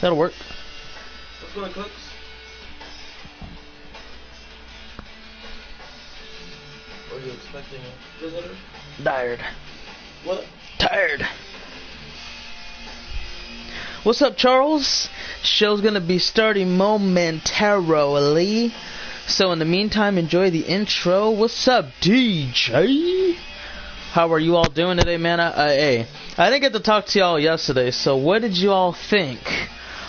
That'll work. Let's go to Cooks. What are you expecting? Visitor? Tired. What? Tired. What's up, Charles? Show's gonna be starting momentarily. So in the meantime, enjoy the intro. What's up, DJ? How are you all doing today, man? Hey, I didn't get to talk to y'all yesterday, so what did you all think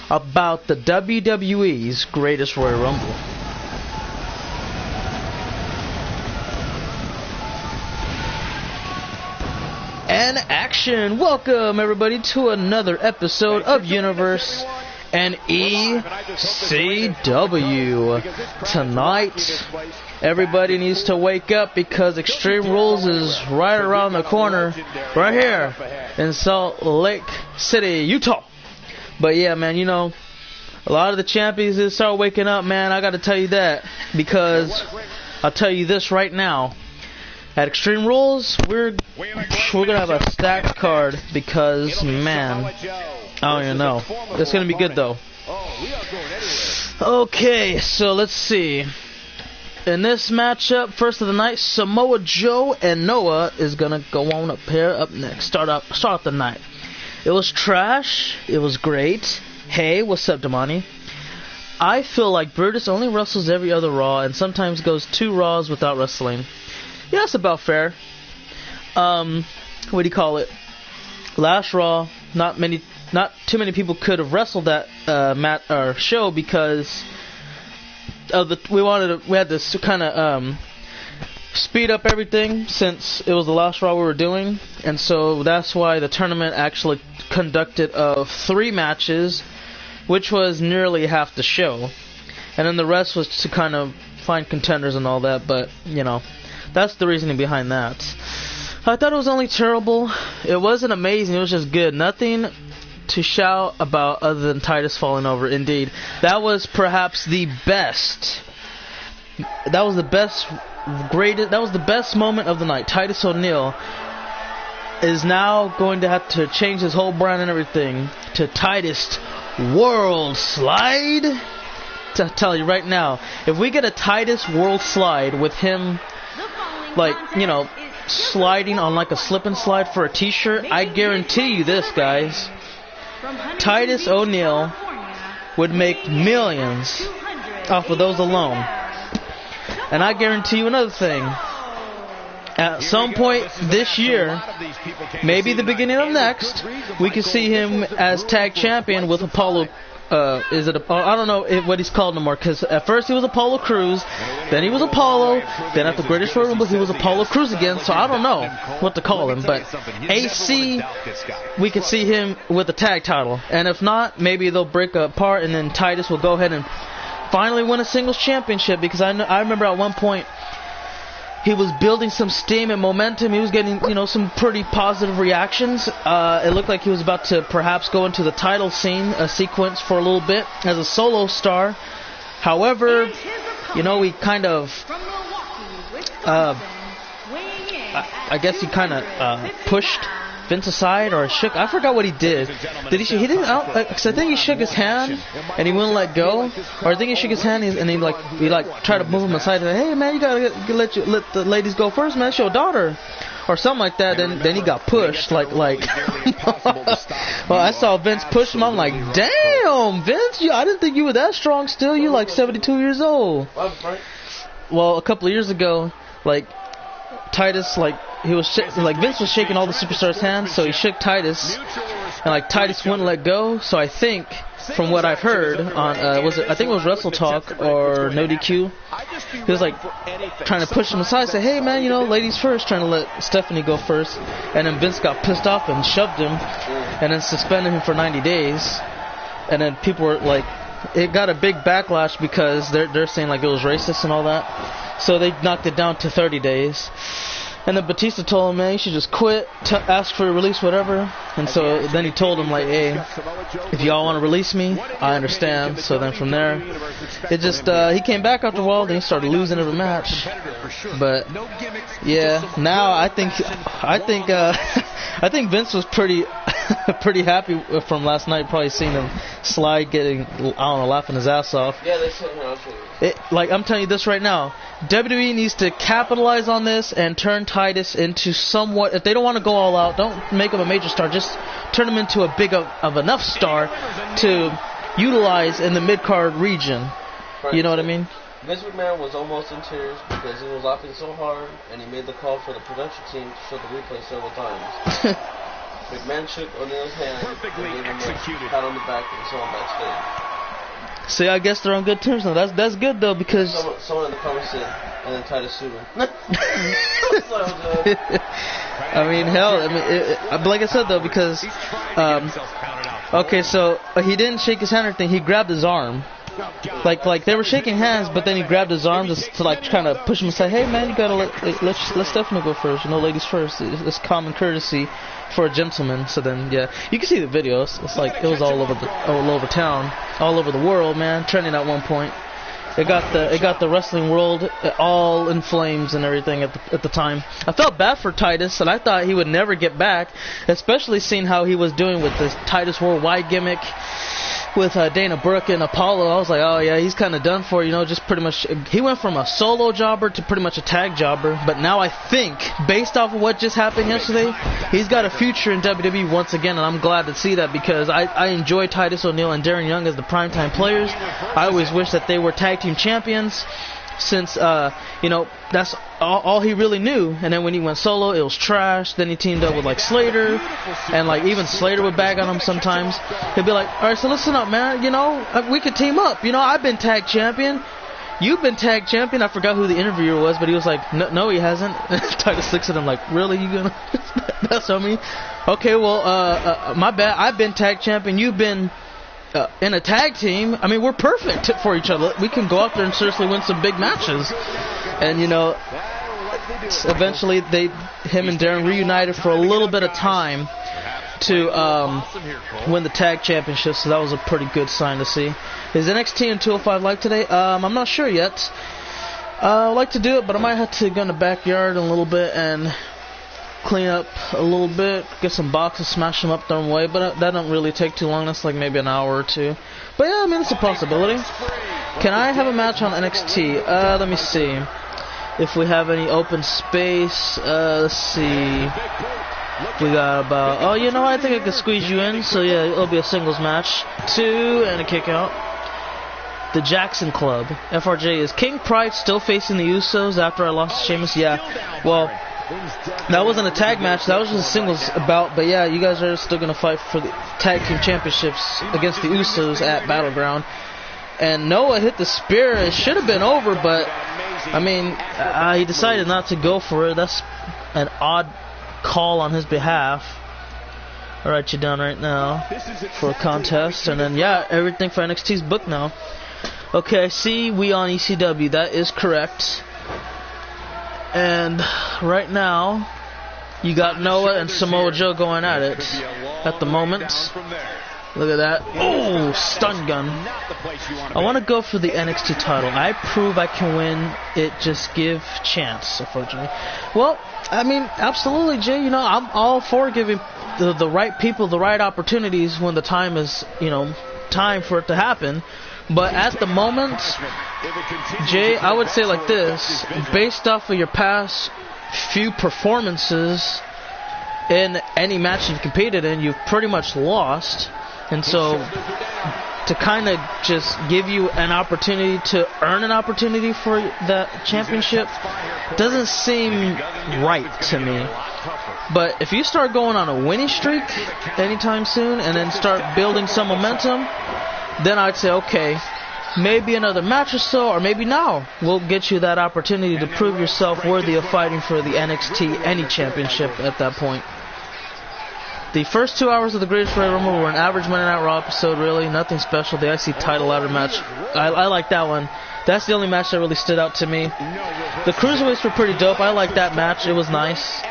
about the WWE's Greatest Royal Rumble? And action! Welcome everybody to another episode of Universe and ECW. Tonight, everybody needs to wake up because Extreme Rules is right around the corner, right here in Salt Lake City, Utah. But yeah, man, you know, a lot of the champions just start waking up, man. I gotta tell you that, because I'll tell you this right now. At Extreme Rules, we're gonna have a stacked card because, man, I don't even know. It's gonna be good though. Okay, so let's see. In this matchup, first of the night, Samoa Joe and Noah is gonna go on up here up next. Start off the night. It was trash. It was great. Hey, what's up, Damani? I feel like Brutus only wrestles every other Raw and sometimes goes 2 Raws without wrestling. Yeah, that's about fair. What do you call it? Last Raw, not too many people could have wrestled that show because of we had to kind of speed up everything since it was the last Raw we were doing, and so that's why the tournament actually conducted of 3 matches, which was nearly half the show, and then the rest was to kind of find contenders and all that. But you know. That's the reasoning behind that. I thought it was only terrible. It wasn't amazing. It was just good. Nothing to shout about other than Titus falling over. Indeed, that was perhaps the best. That was the best, greatest. That was the best moment of the night. Titus O'Neil is now going to have to change his whole brand and everything to Titus World Slide. To tell you right now, if we get a Titus World Slide with him, like, you know, sliding on like a slip and slide for a t-shirt, I guarantee you this, guys, Titus O'Neil would make millions off of those alone. And I guarantee you another thing. At some point this year, maybe the beginning of next, we could see him as tag champion with Apollo. I don't know what he's called no more, because at first he was Apollo Crews, then he was Apollo, then at the Greatest Royal Rumble he was Apollo Crews again, so I don't know what to call him, but AC, we could see him with the tag title, and if not, maybe they'll break apart and then Titus will go ahead and finally win a singles championship, because I remember at one point he was building some steam and momentum. He was getting, you know, some pretty positive reactions. It looked like he was about to perhaps go into the title scene sequence for a little bit as a solo star. However, you know, he kind of, I guess he kind of pushed Vince aside or shook. I forgot what he did. Did he? He didn't. Cause I think he shook his hand and he wouldn't let go. Or I think he shook his hand and he tried to move him aside. And hey man, you gotta let the ladies go first, man. It's your daughter, or something like that. Then he got pushed like. Well, I saw Vince push him. I'm like, damn, Vince, I didn't think you were that strong. Still, you like 72 years old. Well, a couple of years ago, like Titus, like. Vince was shaking all the superstars' hands, so he shook Titus, and like Titus wouldn't let go. So I think, from what I've heard on, I think it was Wrestle Talk or No DQ, he was like trying to push him aside, say, hey man, you know, ladies first, trying to let Stephanie go first, and then Vince got pissed off and shoved him, and then suspended him for 90 days, and then people were like, it got a big backlash because they're saying like it was racist and all that, so they knocked it down to 30 days. And then Batista told him, man, you should just quit, ask for a release, whatever. And so then he told him, like, hey, if y'all want to release me, I understand. So then from there, it just, he came back after a while, then he started losing every match. But, yeah, now I think I think Vince was pretty happy from last night. Probably seeing him slide, getting, I don't know, laughing his ass off. Yeah, they said Like, I'm telling you this right now, WWE needs to capitalize on this and turn Titus into somewhat. If they don't want to go all out, don't make him a major star. Just turn him into a big of enough star to utilize in the mid-card region. You know what I mean? Vince McMahon was almost in tears because he was laughing so hard, and he made the call for the production team to show the replay several times. McMahon shook O'Neill's hand and gave him a pat on the back and saw him backstage. See, I guess they're on good terms now. That's good though, because someone in the comments said, and then Titus sued him. I mean, hell, like I said though, because okay, so he didn't shake his hand or anything. He grabbed his arm. Like they were shaking hands, but then he grabbed his arm just to like kind of push him and say, "Hey man, you gotta let Stephanie go first. You know, ladies first. It's common courtesy for a gentleman." So then, yeah, you can see the videos. It's like it was all over town, all over the world, man, trending at one point. It got the wrestling world all in flames and everything at the time. I felt bad for Titus, and I thought he would never get back, especially seeing how he was doing with this Titus Worldwide gimmick with Dana Brooke and Apollo. I was like, oh yeah, he's kind of done for, you know, just pretty much. He went from a solo jobber to pretty much a tag jobber, but now I think, based off of what just happened yesterday, he's got a future in WWE once again, and I'm glad to see that because I enjoy Titus O'Neil and Darren Young as the primetime players. I always wish that they were tag team champions, since you know, that's all he really knew. And then when he went solo, it was trash. Then he teamed up with like Slater, and like even Slater would bag on him sometimes. He'd be like, all right, so listen up, man, you know, we could team up. You know, I've been tag champion, you've been tag champion. I forgot who the interviewer was, but he was like, no he hasn't. Titus looks at him like, really, you gonna that's on me? Okay, well, my bad, I've been tag champion, you've been in a tag team. I mean, we're perfect for each other. We can go out there and seriously win some big matches. And you know, eventually him and Darren reunited for a little bit of time to win the tag championship. So that was a pretty good sign to see. Is NXT and 205 Live today? I'm not sure yet. I'd like to do it, but I might have to go in the backyard in a little bit and clean up a little bit, get some boxes, smash them up, throw them away, but that don't really take too long. That's like maybe an hour or two. But yeah, I mean, it's a possibility. Can I have a match on NXT? Let me see if we have any open space. Let's see. We got about, oh, you know, I think I could squeeze you in. So yeah, it'll be a singles match. 2 and a kick out. The Jackson Club. FRJ, is King Pride still facing the Usos after I lost to Sheamus? Yeah. Well, that wasn't a tag match, that was just a singles bout, but yeah, you guys are still going to fight for the tag team championships against the Usos at Battleground. And Noah hit the spear. It should have been over, but I mean, he decided not to go for it. That's an odd call on his behalf. I'll write you down right now for a contest. And then yeah, everything for NXT's booked now. Okay, I see we on ECW, that is correct. And right now, you got Noah and Samoa Joe going at it at the moment. Look at that. Oh, stun gun. I want to go for the NXT title. I prove I can win it, just give chance, unfortunately. Well, I mean, absolutely, Jay. You know, I'm all for giving the right people the right opportunities when the time is, you know, time for it to happen. But at the moment, Jay, I would say like this, based off of your past few performances in any match you've competed in, you've pretty much lost. And so to kind of just give you an opportunity to earn an opportunity for the championship doesn't seem right to me. But if you start going on a winning streak anytime soon and then start building some momentum, then I'd say, okay, maybe another match or so, or maybe now we'll get you that opportunity to prove yourself worthy of fighting for the NXT any championship at that point. The first 2 hours of the Greatest Royal Rumble were an average Monday Night Raw episode, really, nothing special. The IC title ladder match, I like that one. That's the only match that really stood out to me. The Cruiserweights were pretty dope. I liked that match. It was nice.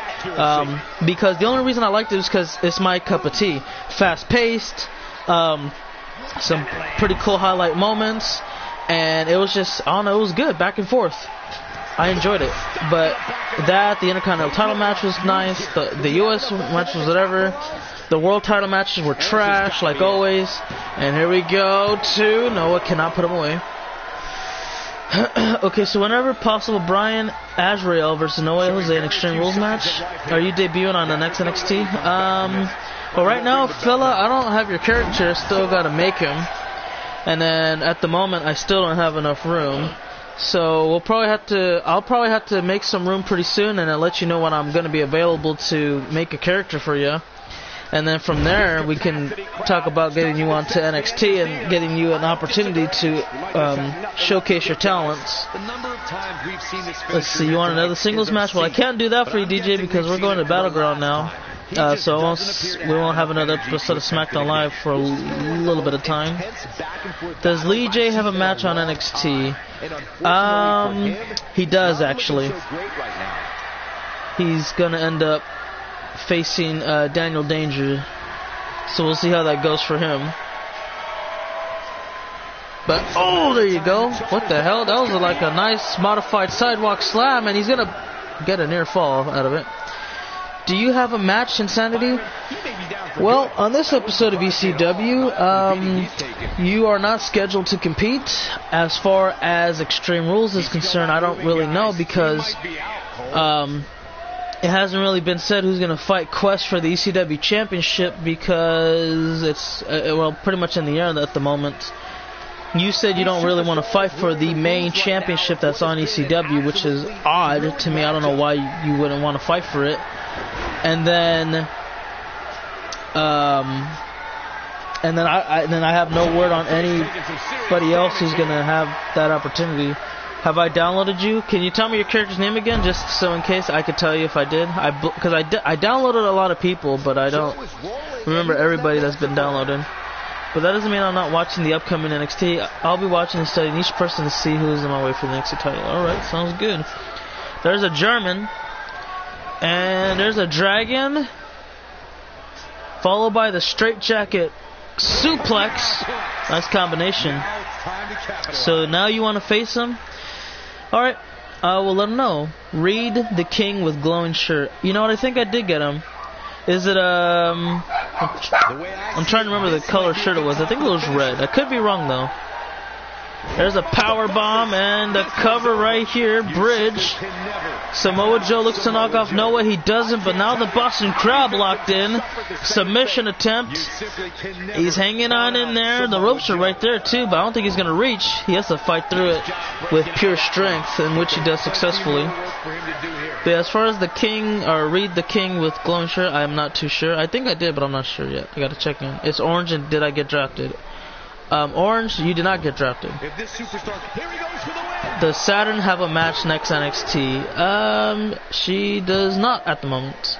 Because the only reason I liked it is because it's my cup of tea. Fast-paced, some pretty cool highlight moments, and it was just, I don't know, it was good, back and forth. I enjoyed it. But the Intercontinental title match was nice. The U.S. match was whatever. The world title matches were trash, like always. And here we go to Noah cannot put him away. Okay, so whenever possible, Brian Azrael versus Noah Jose in Extreme Rules match. Are you debuting on the next NXT? Well, right now, fella, I don't have your character. Still got to make him. And then at the moment, I still don't have enough room. So I'll probably have to make some room pretty soon, and I'll let you know when I'm going to be available to make a character for you. And then from there, we can talk about getting you onto NXT and getting you an opportunity to showcase your talents. Let's see, you want another singles match? Well, I can't do that for you, DJ, because we're going to Battleground now. So we won't have another episode of SmackDown Live for a little bit of time. Does Lee J have a match on NXT? He does, actually. He's going to end up facing Daniel Danger, so we'll see how that goes for him. But oh, there you go. What the hell? That was like a nice modified sidewalk slam, and he's gonna get a near fall out of it. Do you have a match, Insanity? Well, on this episode of ECW, you are not scheduled to compete. As far as Extreme Rules is concerned, I don't really know, because it hasn't really been said who's going to fight Quest for the ECW Championship, because it's, well, pretty much in the air at the moment. You said you don't really want to fight for the main championship that's on ECW, which is odd to me. I don't know why you wouldn't want to fight for it. And then I have no word on anybody else who's going to have that opportunity. Have I downloaded you? Can you tell me your character's name again, just so in case I could tell you if I did? Because I downloaded a lot of people, but I don't remember everybody that's been downloaded. But that doesn't mean I'm not watching the upcoming NXT. I'll be watching and studying each person to see who's in my way for the NXT title. Alright, sounds good. There's a German. And there's a Dragon. Followed by the Straight Jacket Suplex. Nice combination. So now you want to face him? Alright, we'll let him know. Reed the King with glowing shirt. You know what? I think I did get him. Is it, I'm trying to remember the color shirt it was. I think it was red. I could be wrong, though. There's a power bomb and a cover right here. Bridge. Samoa Joe looks to knock off Noah. He doesn't, but now the Boston Crab locked in. Submission attempt. He's hanging on in there. The ropes are right there, too, but I don't think he's going to reach. He has to fight through it with pure strength, in which he does successfully. But as far as the King, or Reed the King with glowing shirt, I'm not too sure. I think I did, but I'm not sure yet. I got to check in. It's orange, and did I get drafted? Orange, you did not get drafted. Does Saturn have a match next NXT? She does not at the moment.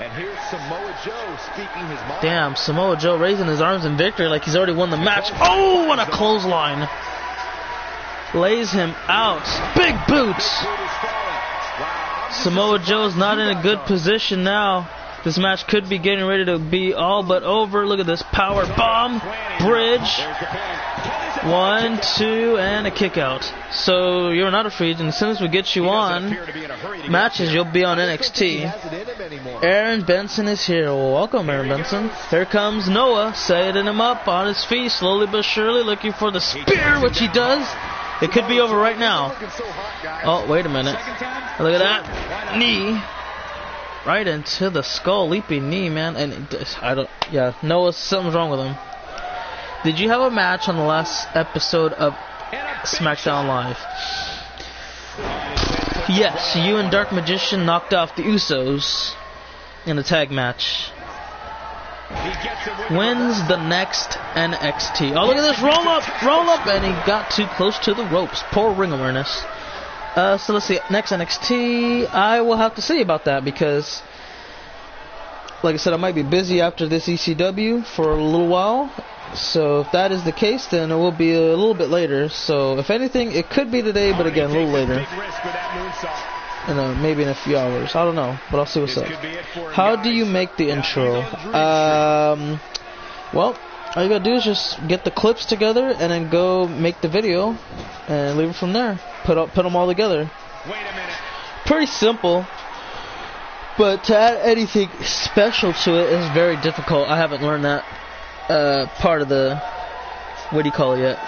And here's Samoa Joe speaking his mind. Damn, Samoa Joe raising his arms in victory like he's already won the match. Oh, what a clothesline. Lays him out. Big boots. Samoa Joe's not in a good position now. This match could be getting ready to be all but over. Look at this power bomb. Bridge. 1, 2, and a kick out. So you're not a free agent. As soon as we get you on matches, you'll be on NXT. Aaron Benson is here. Well, welcome, Aaron Benson. Here comes Noah, setting him up on his feet, slowly but surely, looking for the spear, which he does. It could be over right now. Oh, wait a minute. Look at that. Knee. Right into the skull, leaping knee, man. And Noah, something's wrong with him. Did you have a match on the last episode of SmackDown Live? Yes, you and Dark Magician knocked off the Usos in a tag match. Wins the next NXT. Oh, look at this, roll up, and he got too close to the ropes. Poor ring awareness. So let's see, next NXT, I will have to see about that, because, like I said, I might be busy after this ECW for a little while. So if that is the case, then it will be a little bit later. So if anything, it could be today, but again, a little later. Maybe in a few hours. I don't know, but I'll see what's up. How do you make the intro? Well, All you gotta do is just get the clips together and then go make the video and leave it from there. Put them all together. Wait a minute. Pretty simple, but to add anything special to it is very difficult. I haven't learned that part of the, what do you call it yet?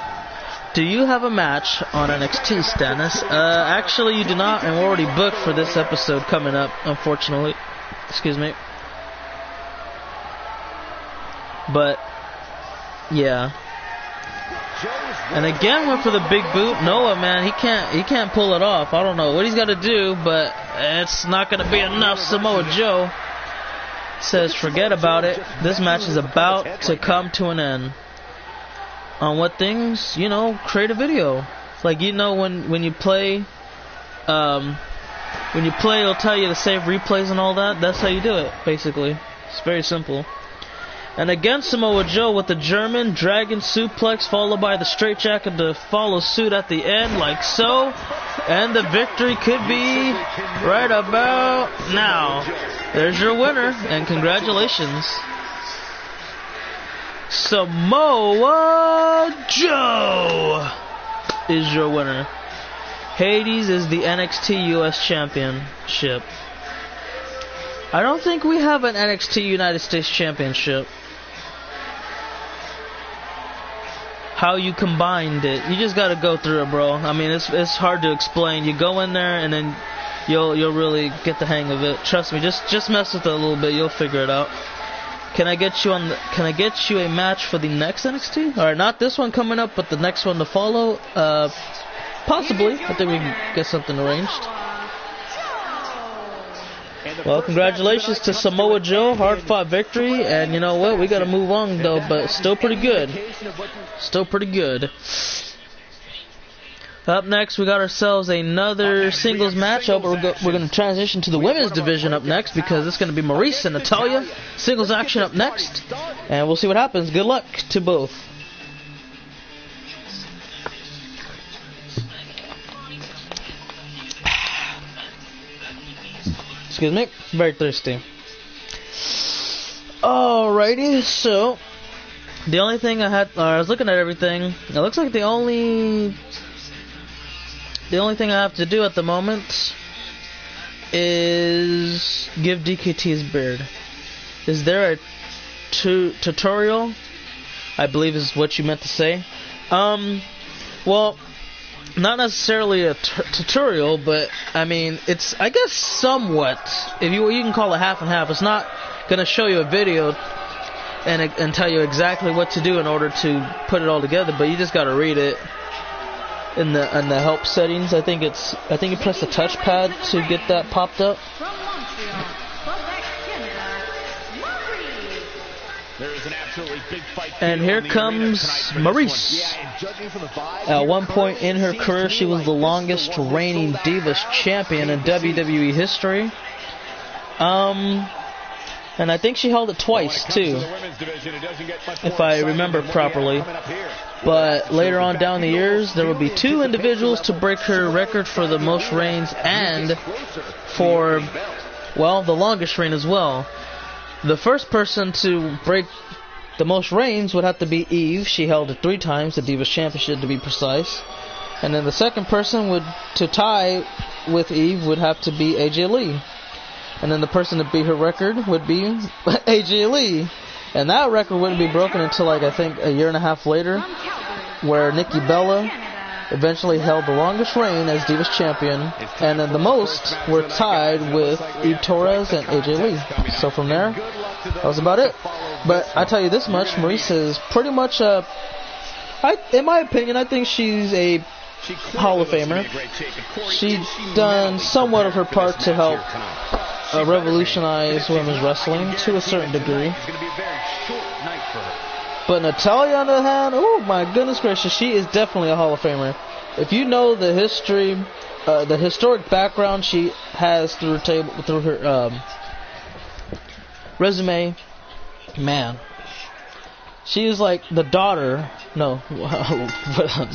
Do you have a match on NXT, Stannis? Actually you do not, and we're already booked for this episode coming up, unfortunately. Excuse me. But yeah. And again went for the big boot. Noah, man, he can't pull it off. I don't know what he's got to do, but it's not going to be enough. Samoa Joe says forget about it. This match is about to come to an end. On what things, you know, create a video. Like, you know, when you play, it'll tell you to save replays and all that. That's how you do it, basically. It's very simple. And again, Samoa Joe with the German Dragon Suplex, followed by the Straight Jacket to follow suit at the end, like so. And the victory could be right about now. There's your winner, and congratulations. Samoa Joe is your winner. Hades is the NXT US Championship. I don't think we have an NXT United States Championship. How you combined it, you just gotta go through it, bro. I mean, it's hard to explain. You go in there and then you'll really get the hang of it. Trust me, just mess with it a little bit, you'll figure it out. Can I get you a match for the next NXT? Alright, not this one coming up, but the next one to follow. Possibly. I think we can get something arranged. Well, congratulations to Samoa Joe. Hard-fought victory. And you know what? We gotta move on, though, but still pretty good. Still pretty good. Up next, we got ourselves another singles match. But we're going to transition to the women's division up next because it's going to be Maurice and Natalya. Singles action up next. And we'll see what happens. Good luck to both. Excuse me. Very thirsty. Alrighty, so the only thing I was looking at everything. It looks like the only thing I have to do at the moment is give DKT his beard. Is there a tutorial? I believe is what you meant to say. Well, not necessarily a tutorial, but I mean, it's, I guess, somewhat. If you can call it half and half. It's not gonna show you a video and tell you exactly what to do in order to put it all together, but you just gotta read it. In the help settings, I think you press the touchpad to get that popped up. And here comes Maurice. At one point in her career, she was the longest reigning Divas champion in WWE history. And I think she held it twice too, if I remember properly. But later on down the years, there will be two individuals to break her record for the most reigns and for, well, the longest reign as well. The first person to break the most reigns would have to be Eve. She held it 3 times, the Divas Championship to be precise. And then the second person to tie with Eve would have to be AJ Lee. And then the person to beat her record would be AJ Lee. And that record wouldn't be broken until, like, I think a year and a half later, where Nikki Bella eventually held the longest reign as Divas Champion. And then the most were tied with Eve Torres and AJ Lee. So from there, that was about it. But I tell you this much, Maurice is pretty much in my opinion, I think she's a Hall of Famer. She's done somewhat of her part to help revolutionize women's wrestling to a certain degree. But Natalya, on the other hand, oh my goodness gracious, she is definitely a Hall of Famer. If you know the history, the historic background she has through her resume, man, She is like the daughter. No,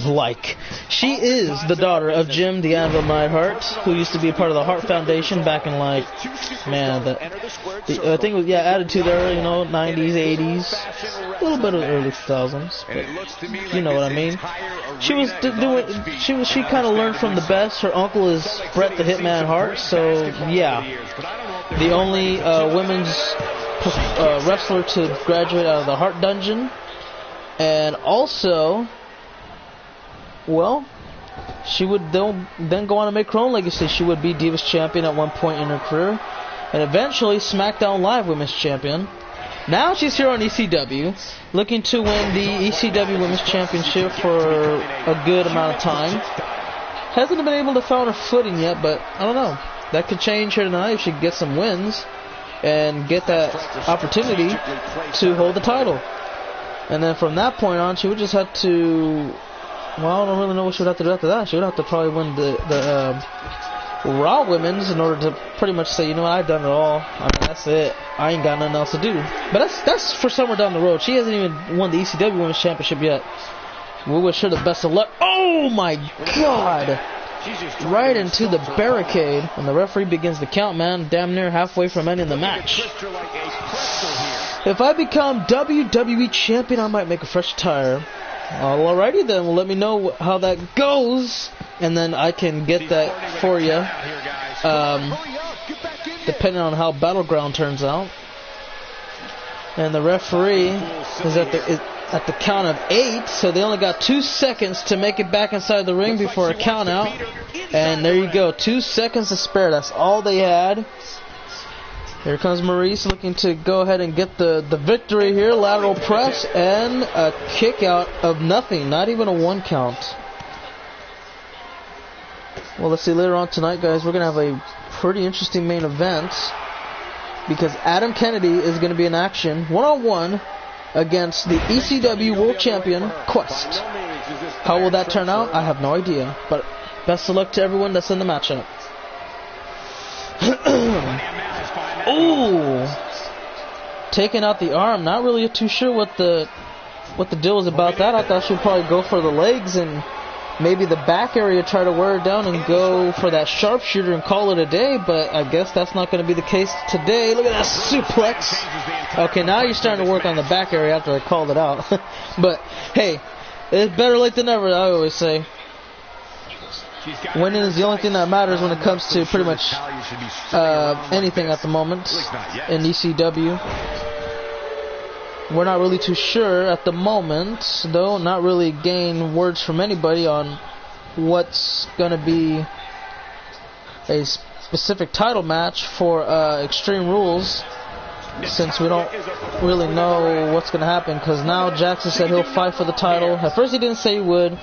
like she is the daughter of Jim the Anvil Neidhart, who used to be part of the Hart Foundation back in like, man, I think it was Attitude Era, you know, 90s, 80s, a little bit of the early 2000s, but you know what I mean. She was doing, she kind of learned from the best. Her uncle is Bret the Hitman Hart, so yeah, the only women's wrestler to graduate out of the Hart Dungeon. And also, well, she would then go on to make her own legacy. She would be Divas Champion at one point in her career, and eventually SmackDown Live Women's Champion. Now she's here on ECW, looking to win the ECW Women's Championship for a good amount of time. Hasn't been able to find her footing yet, but I don't know. That could change here tonight if she gets some wins and get that opportunity to hold the title. And then from that point on, she would just have to, well, I don't really know what she would have to do after that. She would have to probably win the Raw Women's in order to pretty much say, you know what, I've done it all. I mean, that's it. I ain't got nothing else to do. But that's for somewhere down the road. She hasn't even won the ECW Women's Championship yet. We wish her the best of luck. Oh my God! Right into the barricade. And the referee begins the count, man. Damn near halfway from ending the match. If I become WWE Champion, I might make a fresh tire. Alrighty then, well, let me know how that goes, and then I can get that for you, depending on how Battleground turns out. And the referee is at the count of 8, so they only got 2 seconds to make it back inside the ring before a count out. And there you go, 2 seconds to spare. That's all they had. Here comes Maurice looking to go ahead and get the victory here. Lateral press and a kick out of nothing. Not even a 1 count. Well, let's see later on tonight, guys. We're going to have a pretty interesting main event, because Adam Kennedy is going to be in action one-on-one against the ECW World Champion, Quest. How will that turn out? I have no idea. But best of luck to everyone that's in the matchup. Ooh, taking out the arm. Not really too sure what the deal was about that. I thought she would probably go for the legs and maybe the back area, try to wear it down and go for that sharpshooter and call it a day. But I guess that's not going to be the case today. Look at that suplex. Okay, now you're starting to work on the back area after I called it out. But hey, it's better late than never, I always say. Winning is the only thing that matters when it comes to pretty much anything at the moment in ECW. We're not really too sure at the moment, though. Not really gain words from anybody on what's going to be a specific title match for Extreme Rules, since we don't really know what's going to happen, because now Jackson said he'll fight for the title. At first he didn't say he would.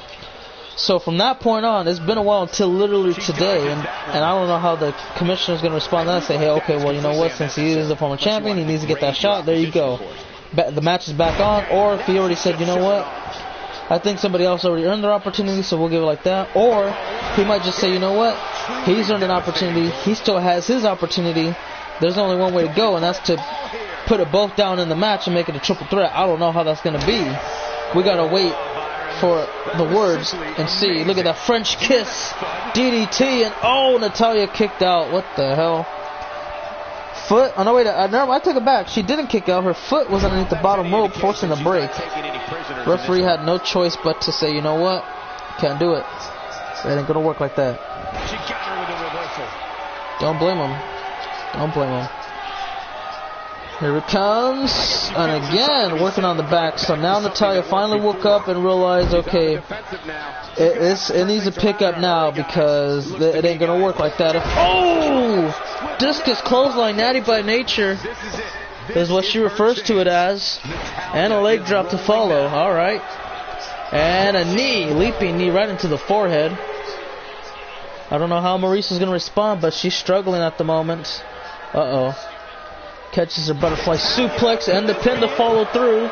So from that point on, it's been a while until literally today, and I don't know how the commissioner is going to respond to that. Say, hey, okay, well, you know what, since he is the former champion, he needs to get that shot. There you go. The match is back on. Or if he already said, you know what, I think somebody else already earned their opportunity, so we'll give it like that. Or he might just say, you know what, he's earned an opportunity, he still has his opportunity. There's only one way to go, and that's to put it both down in the match and make it a triple threat. I don't know how that's going to be. We got to wait for the words and see. Look at that French kiss, DDT, and oh, Natalya kicked out. What the hell? Foot? Oh no, wait, I took it back. She didn't kick out. Her foot was underneath the bottom rope, forcing the break. Referee had no choice but to say, you know what, can't do it. It ain't gonna work like that. Don't blame him. Don't blame him. Here it comes, and again, working on the back. So now Natalya finally woke up and realized, okay, it needs to pick up now, because it ain't going to work like that. Oh! Discus clothesline, Natty by Nature is what she refers to it as. And a leg drop to follow. All right. And a knee, leaping knee right into the forehead. I don't know how Maurice is going to respond, but she's struggling at the moment. Uh-oh. Catches her butterfly suplex and the pin to follow through.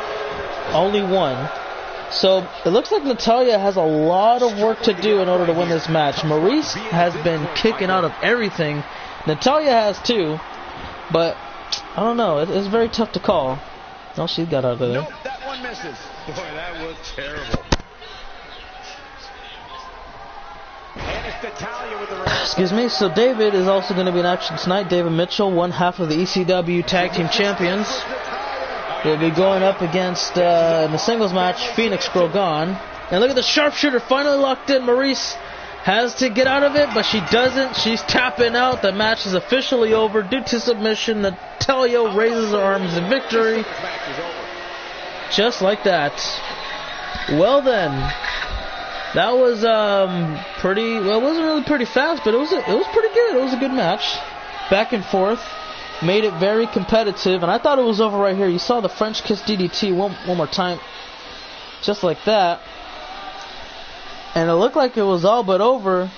Only one. So it looks like Natalya has a lot of work to do in order to win this match. Maurice has been kicking out of everything. Natalya has too. But I don't know. It's very tough to call. No, she got out of there. and misses. Boy, that was terrible. And it's Natalia with the Excuse me. So David is also going to be in action tonight. David Mitchell, one half of the ECW Tag Team Champions, will be going up against in the singles match Phoenix Girl Gone. And look at the sharpshooter finally locked in. Maurice has to get out of it, but she doesn't. She's tapping out. The match is officially over due to submission. Natalia raises her arms in victory. Just like that. Well then, that was pretty. Well, it wasn't really pretty fast, but it was pretty good. It was a good match, back and forth. Made it very competitive, and I thought it was over right here. You saw the French kiss DDT one more time, just like that. And it looked like it was all but over,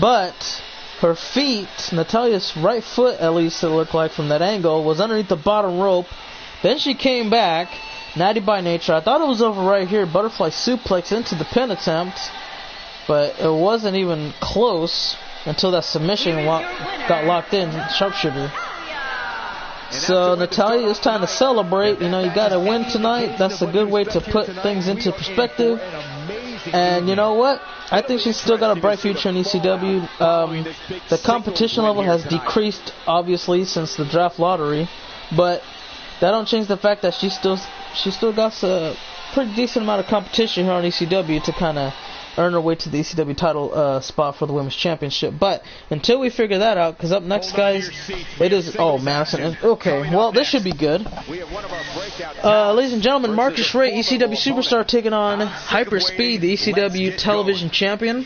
but her feet, Natalia's right foot at least it looked like from that angle, was underneath the bottom rope. Then she came back, natty by nature. I thought it was over right here, butterfly suplex into the pin attempt, but it wasn't even close until that submission got locked in, sharpshooter. So Natalia, it's time to celebrate. You know, you got to win tonight. That's a good way to put things into perspective. And you know what? I think she's still got a bright future in ECW. The competition level has decreased, obviously, since the draft lottery, but that don't change the fact that she still got a pretty decent amount of competition here on ECW to kind of earn her way to the ECW title spot for the Women's Championship. But until we figure that out, because up next, guys, it is... Oh, Madison. Okay, well, this should be good. Ladies and gentlemen, Marcus Ray, ECW Superstar, taking on Hyperspeed, the ECW Television Champion.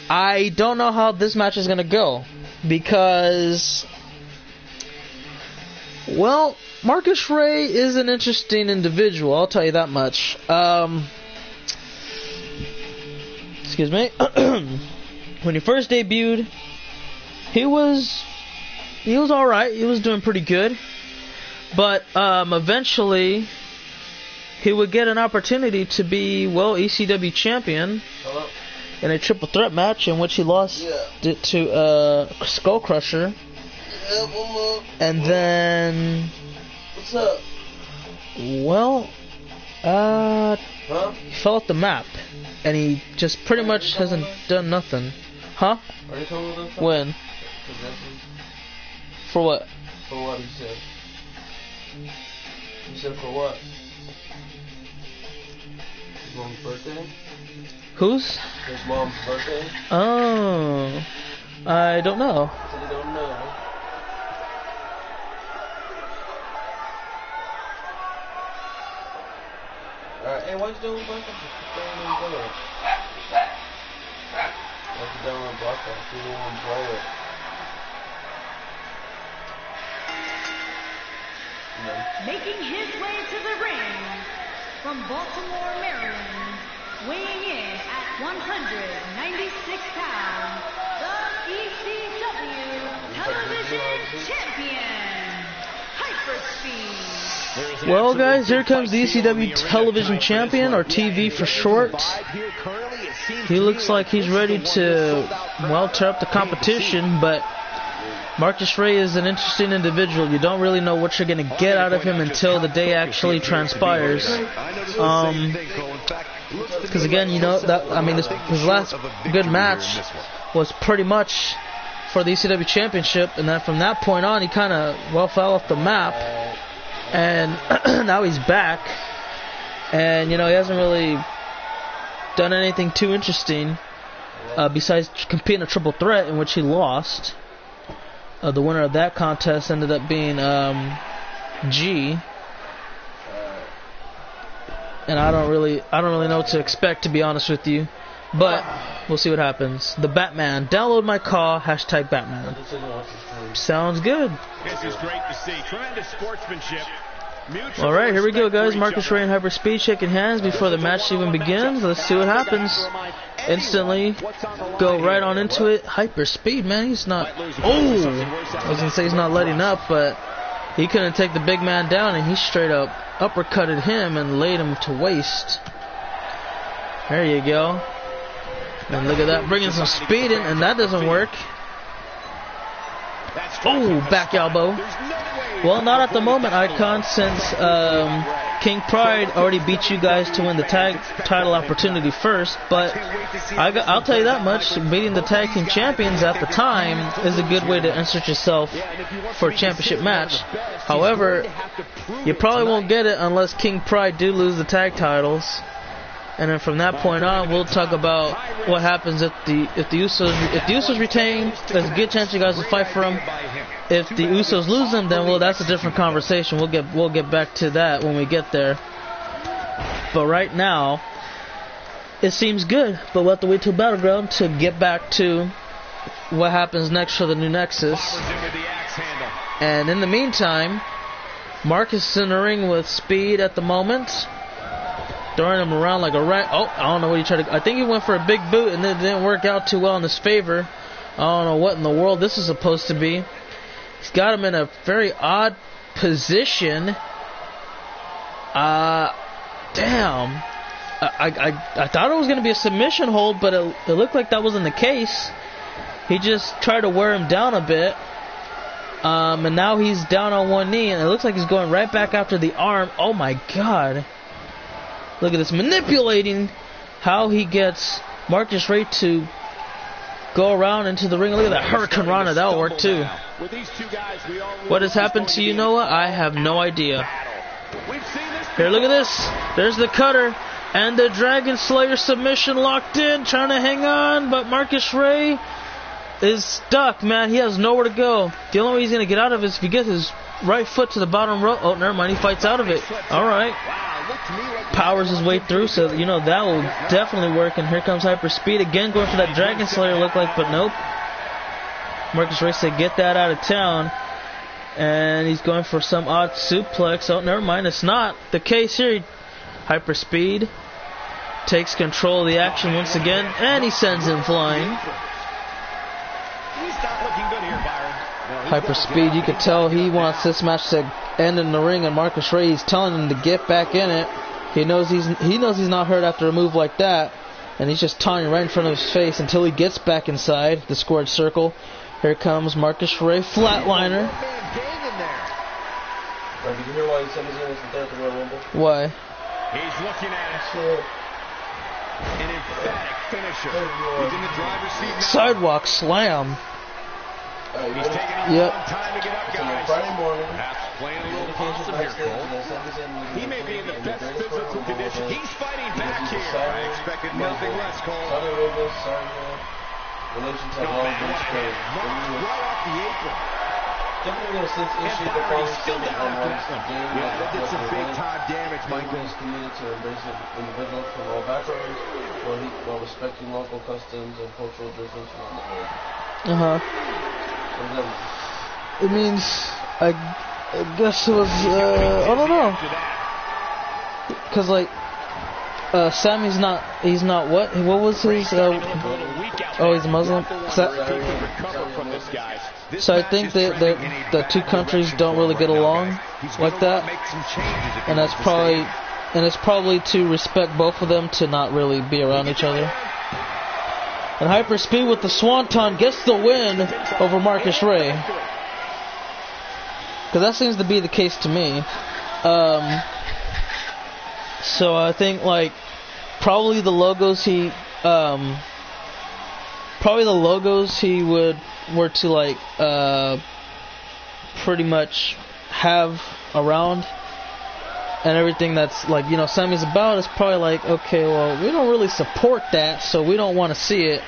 I don't know how this match is going to go, because... Well, Marcus Ray is an interesting individual, I'll tell you that much. Excuse me. When he first debuted, he was alright. He was doing pretty good. But eventually, he would get an opportunity to be, well, ECW champion in a triple threat match in which he lost it to Skull Crusher. And then... What's up? Well, he fell off the map. And he just pretty much hasn't done nothing. Huh? Are you talking about that? When? For what? For what he said. He said for what? His mom's birthday? Whose? His mom's birthday? Oh. I don't know. You don't know. Alright, hey, why'd you do a block off? Why'd you do a block off? You don't want to blow it. Making his way to the ring from Baltimore, Maryland, weighing in at 196 pounds, the ECW Television Champion, Hyperspeed. Well, guys, here comes the ECW Television Champion, or TV for short. He looks like he's ready to, well, tear up the competition, but Marcus Ray is an interesting individual. You don't really know what you're going to get out of him until the day actually transpires. Because again, you know, his last good match was pretty much for the ECW Championship, and then from that point on, he kind of, well, fell off the map. And now he's back, and you know, he hasn't really done anything too interesting besides competing a triple threat in which he lost. The winner of that contest ended up being G, and I don't really know what to expect, to be honest with you, but we'll see what happens. The Batman, download my call, hashtag Batman. Sounds good. This is great to see. Tremendous sportsmanship. Alright, here we go, guys. Marcus Ray and Hyperspeed shaking hands before the match even begins. Let's see what happens. Instantly go right on into it. Hyperspeed, man, he's not... Oh! I was going to say he's not letting up, but he couldn't take the big man down, and he straight up uppercutted him and laid him to waste. There you go. And look at that, bringing some speed in, and that doesn't work. Oh, back elbow. Well, not at the moment, Icon, since King Pride already beat you guys to win the tag title opportunity first. But I'll tell you that much, beating the tag team champions at the time is a good way to insert yourself for a championship match. However, you probably won't get it unless King Pride do lose the tag titles. And then from that point on, we'll talk about what happens if the Usos retain. There's a good chance you guys will fight for them. If the Usos lose them, then well, that's a different conversation. We'll get back to that when we get there. But right now, it seems good. But we'll have to wait till Battleground to get back to what happens next for the new Nexus. And in the meantime, Marcus is in the ring with Speed at the moment. Throwing him around like a rat. Oh, I don't know what he tried to... I think he went for a big boot and it didn't work out too well in his favor. I don't know what in the world this is supposed to be. He's got him in a very odd position. Damn. I thought it was going to be a submission hold, but it looked like that wasn't the case. He just tried to wear him down a bit. And now he's down on one knee, and it looks like he's going right back after the arm. Oh my god. Look at this, manipulating how he gets Marcus Ray to go around into the ring. Look at that Hurricane Rana, that'll work too. What has happened to you, Noah? I have no idea. Here, look at this. There's the cutter and the Dragon Slayer submission locked in, trying to hang on, but Marcus Ray is stuck, man. He has nowhere to go. The only way he's going to get out of it is if he gets his right foot to the bottom rope. Oh, never mind, he fights out of it. Alright. Powers his way through, so you know that will definitely work. And here comes Hyper Speed again, going for that Dragon Slayer look like, but nope. Marcus Ray said get that out of town, and he's going for some odd suplex. Oh, never mind, it's not the case here. Hyper Speed takes control of the action once again, and he sends him flying. Hyper Speed, you could tell he wants this match to end in the ring, and Marcus Ray, he's telling him to get back in it. He knows he's not hurt after a move like that, and he's just taunting right in front of his face until he gets back inside the squared circle. Here comes Marcus Ray, flatliner. Did you hear why he said he's going to there at the Royal Rumble? Why? He's looking at it. An emphatic finisher. He's in the driver's seat now. Sidewalk slam. He's taking a long time to get up, guys. Friday morning. Perhaps playing a little possum here, Cole. He may be in the best physical condition. He's fighting back here. I expected nothing less, Cole. Relations have all been strained. Right off the apron. WWE since issued the following statement on Wednesday. That did some big-time damage, Michael. Is committed to embracing individuals from all backgrounds while respecting local customs and cultural differences around the world. It means, I guess it was, I don't know. Because, like, Sammy's not, he's not what? What was his, oh, he's a Muslim? So I think that the two countries don't really get along like that. And it's probably to respect both of them to not really be around each other. And Hyper Speed with the Swanton gets the win over Marcus Ray. Because that seems to be the case to me. So I think, like, probably the logos he were to, like, pretty much have around. And everything that's, like, you know, Sammy's about is probably like, okay, well, we don't really support that, so we don't want to see it,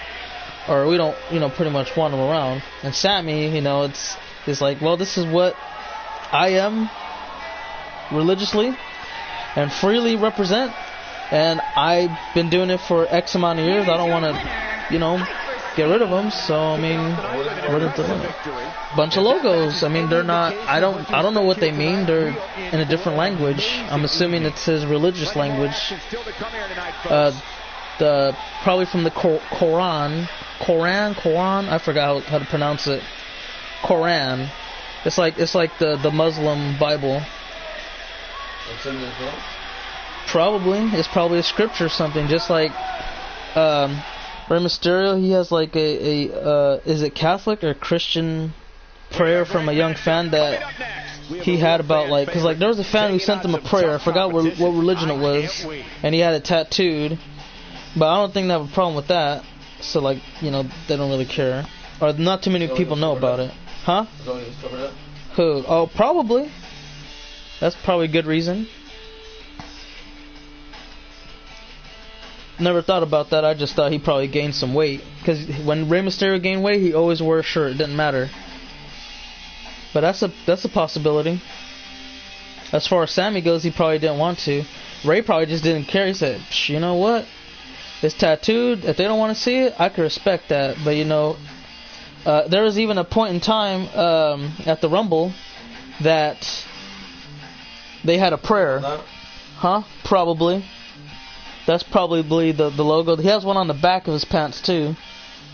or we don't, you know, pretty much want him around. And Sammy, you know, it's like, well, this is what I am religiously and freely represent, and I've been doing it for X amount of years. I don't want to, you know, get rid of them. So I mean, what is the bunch of logos? I mean, they're not. I don't know what they mean. They're in a different language. I'm assuming it's his religious language. The probably from the Quran. I forgot how to pronounce it. Quran. It's like the Muslim Bible. Probably. It's probably a scripture or something. Just like Rey Mysterio, he has like a is it Catholic or Christian prayer from a young fan that he had about, like, because, like, there was a fan who sent him a prayer. I forgot what religion it was, and he had it tattooed. But I don't think they have a problem with that. So, like, you know, they don't really care. Or not too many people know about it. Huh? Who? Oh, probably. That's probably a good reason. Never thought about that. I just thought he probably gained some weight. Because when Rey Mysterio gained weight, he always wore a shirt. It didn't matter. But that's a possibility. As far as Sammy goes, he probably didn't want to. Ray probably just didn't care. He said, you know what? It's tattooed. If they don't want to see it, I can respect that. But, you know, there was even a point in time at the Rumble that they had a prayer. Huh? Probably. That's probably the logo. He has one on the back of his pants, too.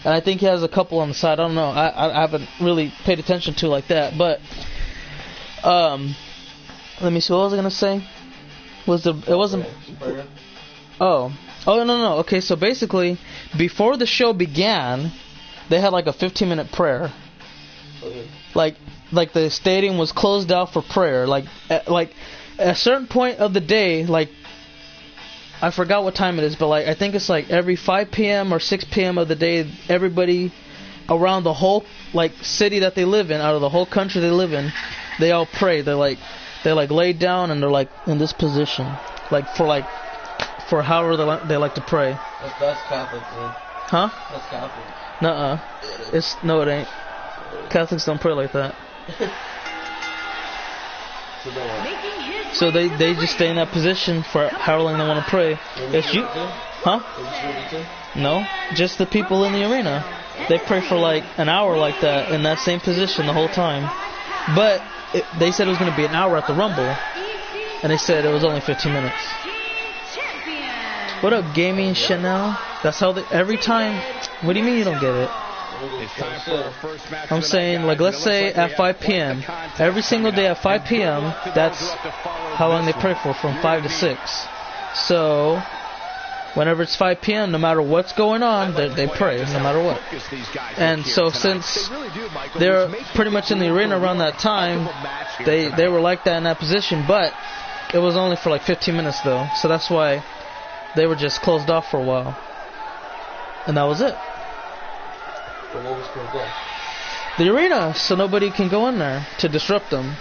And I think he has a couple on the side. I don't know. I haven't really paid attention to it like that. But, let me see. What was I going to say? It wasn't... Oh, no. Okay, so basically, before the show began, they had like a 15-minute prayer. Okay. Like the stadium was closed out for prayer. Like at a certain point of the day, like, I forgot what time it is, but like I think it's like every 5 p.m. or 6 p.m. of the day, everybody around the whole like city that they live in, out of the whole country they live in, they all pray. They're like laid down and they're like in this position, for however they like to pray. That's Catholic, man. Huh? That's Catholic. No, it ain't. Catholics don't pray like that. So they just stay in that position for however long they want to pray. It's you, huh? No, just the people in the arena. They pray for like an hour like that in that same position the whole time. But they said it was going to be an hour at the Rumble, and they said it was only 15 minutes. What up, Gaming Chanel? That's how every time. What do you mean you don't get it? I'm saying, like, let's say at 5 p.m. Every single day at 5 p.m. That's how long they pray for, from 5 to 6. So, whenever it's 5 p.m., no matter what's going on, they pray, no matter what. And so, since they're pretty much in the arena around that time, they were like that in that position, but it was only for like 15 minutes, though. So that's why they were just closed off for a while. And that was it. But what was closed off? The arena, so nobody can go in there to disrupt them.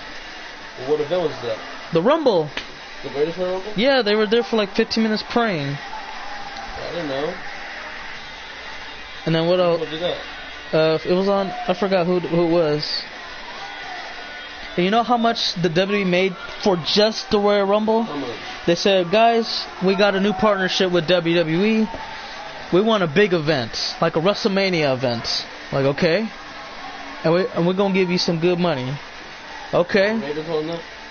Well, what event was that? The Rumble. The Greatest Royal Rumble? Yeah, they were there for like 15 minutes praying. I didn't know. And then what else? What did that? It was on, I forgot who it was. And you know how much the WWE made for just the Royal Rumble? How much? They said, guys, we got a new partnership with WWE. We want a big event, like a WrestleMania event. Like, okay. And we're going to give you some good money. Okay.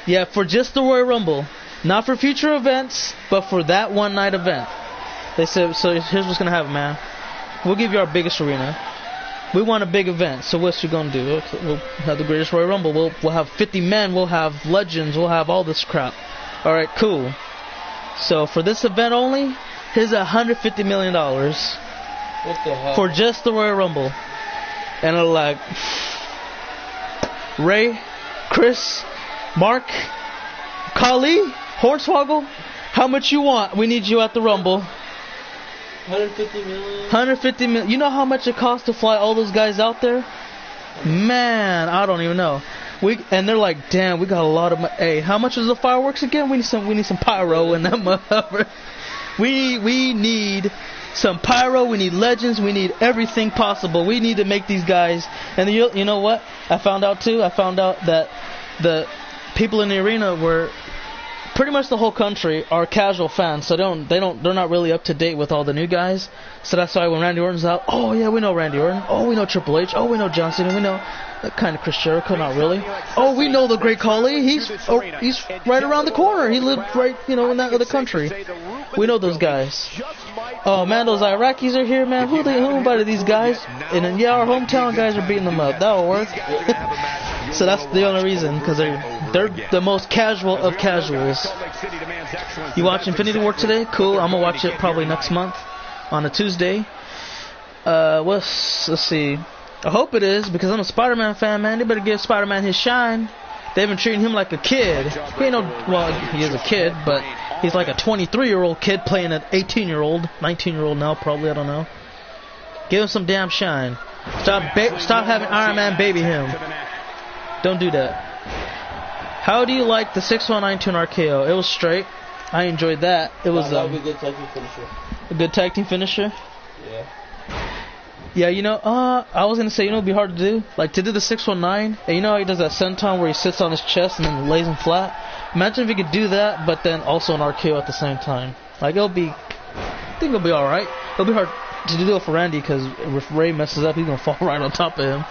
Yeah, for just the Royal Rumble. Not for future events, but for that one night event. They said, so here's what's going to happen, man. We'll give you our biggest arena. We want a big event, so what's we going to do? We'll have the Greatest Royal Rumble. We'll have 50 men. We'll have legends. We'll have all this crap. Alright, cool. So for this event only, here's $150 million. What the hell? For just the Royal Rumble. And they're like, Ray, Chris, Mark, Khali, Hornswoggle, how much you want? We need you at the Rumble. 150 million? 150 million. You know how much it costs to fly all those guys out there? Man, I don't even know. And they're like, damn, we got a lot of money. Hey, how much is the fireworks again? We need some pyro in that motherfucker. We need some pyro. We need legends. We need everything possible. We need to make these guys. And you know what? I found out that the people in the arena were pretty much the whole country are casual fans, so they're not really up to date with all the new guys. So that's why when Randy Orton's out, oh yeah, we know Randy Orton. Oh, we know Triple H. Oh, we know John Cena. We know kind of Chris Jericho, not really. Oh, we know the Great Khali. He's right around the corner. He lived right, in that other country. We know those guys. Oh man, those Iraqis are here, man. Who about these guys? And then yeah, our hometown guys are beating them up. That'll work. So that's the only reason, because they're the most casual of casuals. You watch Infinity War today? Cool. I'm gonna watch it probably next month on a Tuesday. Let's see. I hope it is, because I'm a Spider-Man fan, man. They better give Spider-Man his shine. They've been treating him like a kid. He ain't no, well, he is a kid, but he's like a 23-year-old kid playing an 18-year-old, 19-year-old now, probably, I don't know. Give him some damn shine. Stop having Iron Man baby him. Don't do that. How do you like the 619 tune RKO? It was straight. I enjoyed that. It was that would be a good tag team finisher. A good tag team finisher? Yeah. Yeah, you know, I was gonna say, you know, it'd be hard to do, like to do the 619, and you know how he does that senton where he sits on his chest and then lays him flat. Imagine if he could do that, but then also an RKO at the same time. Like I think it'll be all right. It'll be hard to do it for Randy because if Ray messes up, he's gonna fall right on top of him.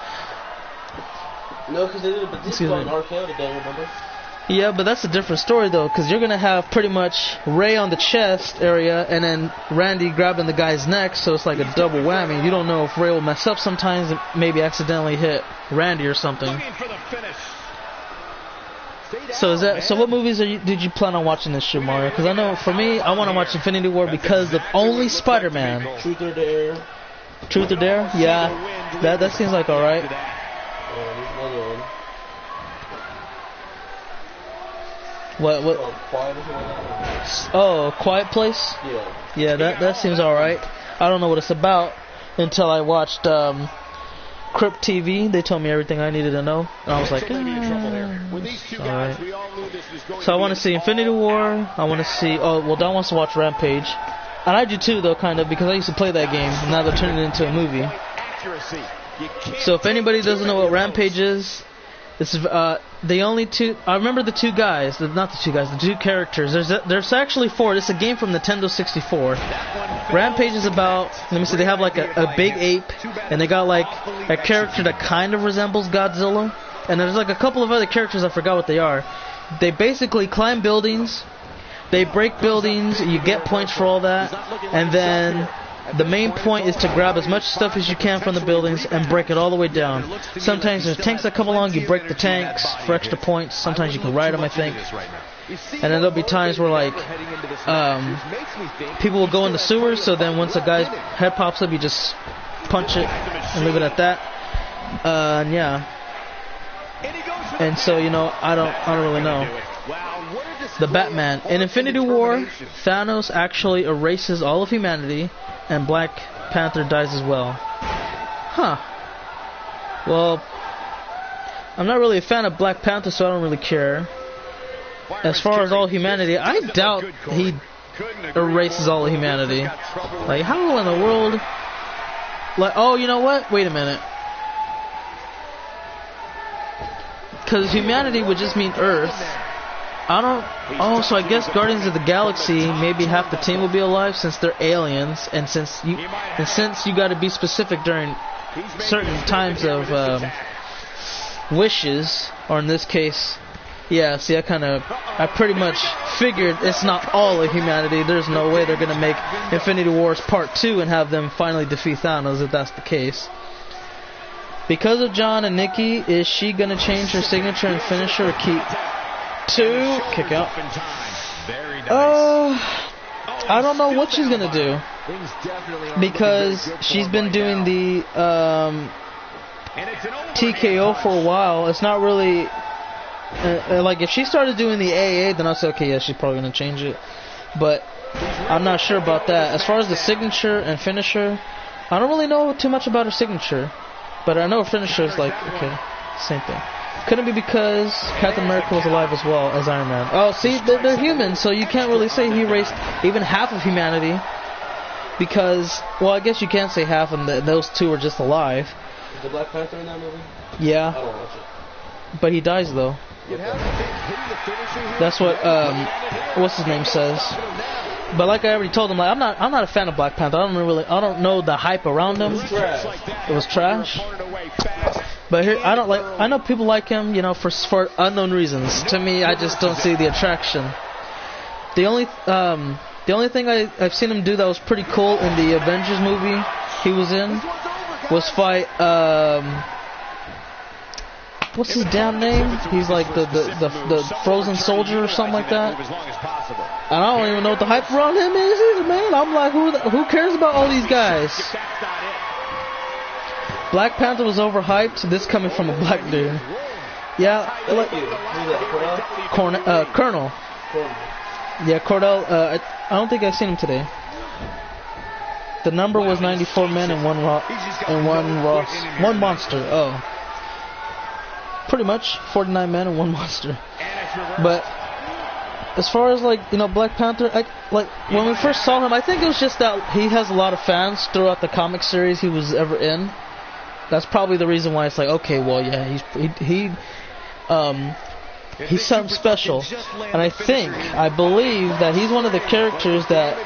No, because they did a Batista on RKO today, remember? Yeah, but that's a different story though, because you're gonna have pretty much Ray on the chest area and then Randy grabbing the guy's neck, so it's like a double whammy. You don't know if Ray will mess up sometimes and maybe accidentally hit Randy or something. So what movies did you plan on watching this year, Mario? Because I know for me, I want to watch Infinity War because of only Spider-Man. Truth or Dare? Truth or Dare? Yeah, that seems like all right. Another one. What? Oh, Quiet Place? Yeah. Yeah, that seems alright. I don't know what it's about until I watched Crypt TV. They told me everything I needed to know. And I was like, alright. So I want to see Infinity War. I want to see... Oh, well, Don wants to watch Rampage. And I do too, though, kind of, because I used to play that game. And now they're turning it into a movie. So if anybody doesn't know what Rampage is... This is the only two. I remember the two guys. The two characters. There's actually four. It's a game from Nintendo 64. Rampage is about. Let me see. They have like a big ape, and they got like a character that kind of resembles Godzilla. And there's like a couple of other characters. I forgot what they are. They basically climb buildings. They break buildings. You get points for all that, and then. The main point is to grab as much stuff as you can from the buildings and break it all the way down. Sometimes there's tanks that come along, you break the tanks for extra points. Sometimes you can ride them, I think. And then there'll be times where, like, people will go in the sewers, so then once a guy's head pops up, you just punch it and leave it at that. And yeah. And so, you know, I don't really know. The Batman. In Infinity War, Thanos actually erases all of humanity, and Black Panther dies as well. Huh. Well, I'm not really a fan of Black Panther, so I don't really care. As far as all humanity, I doubt he erases all of humanity. Like, how in the world... Like, oh, you know what? Wait a minute. Because humanity would just mean Earth. I don't... Oh, so I guess Guardians of the Galaxy, maybe half the team will be alive since they're aliens, and since you got to be specific during certain times of wishes, or in this case, yeah. See, I pretty much figured it's not all of humanity. There's no way they're gonna make Infinity Wars Part 2 and have them finally defeat Thanos if that's the case. Because of John and Nikki, is she gonna change her signature and finisher or keep? Kick out. I don't know what she's gonna do because she's been doing the TKO for a while. It's not really like if she started doing the AA, then I'll say okay, yeah, she's probably gonna change it. But I'm not sure about that. As far as the signature and finisher, I don't really know too much about her signature, but I know her finisher is like okay, same thing. Couldn't it be because Captain America was alive as well as Iron Man? Oh, see, they're humans, so you can't really say he erased even half of humanity. Because, well, I guess you can't say half, and those two are just alive. Is the Black Panther in that movie? Yeah. I don't watch it. But he dies, though. That's what, what's his name says. But like I already told him, like I'm not a fan of Black Panther. I don't know the hype around him. It was trash. But here, I know people like him, you know, for unknown reasons. To me, I just don't see the attraction. The only thing I've seen him do that was pretty cool in the Avengers movie he was in was fight what's his damn name? He's like the frozen soldier or something like that. And I don't even know what the hype around him is either, man. I'm like, who cares about all these guys? Black Panther was overhyped. This coming from a black dude. Yeah, like, Colonel. Yeah, Cordell. I don't think I've seen him today. The number was 94 men and one monster. Oh, pretty much 49 men and one monster. But as far as like Black Panther, like when we first saw him, I think it was just that he has a lot of fans throughout the comic series he was ever in. That's probably the reason why it's like, okay, well, yeah, he's something special, and I believe that he's one of the characters that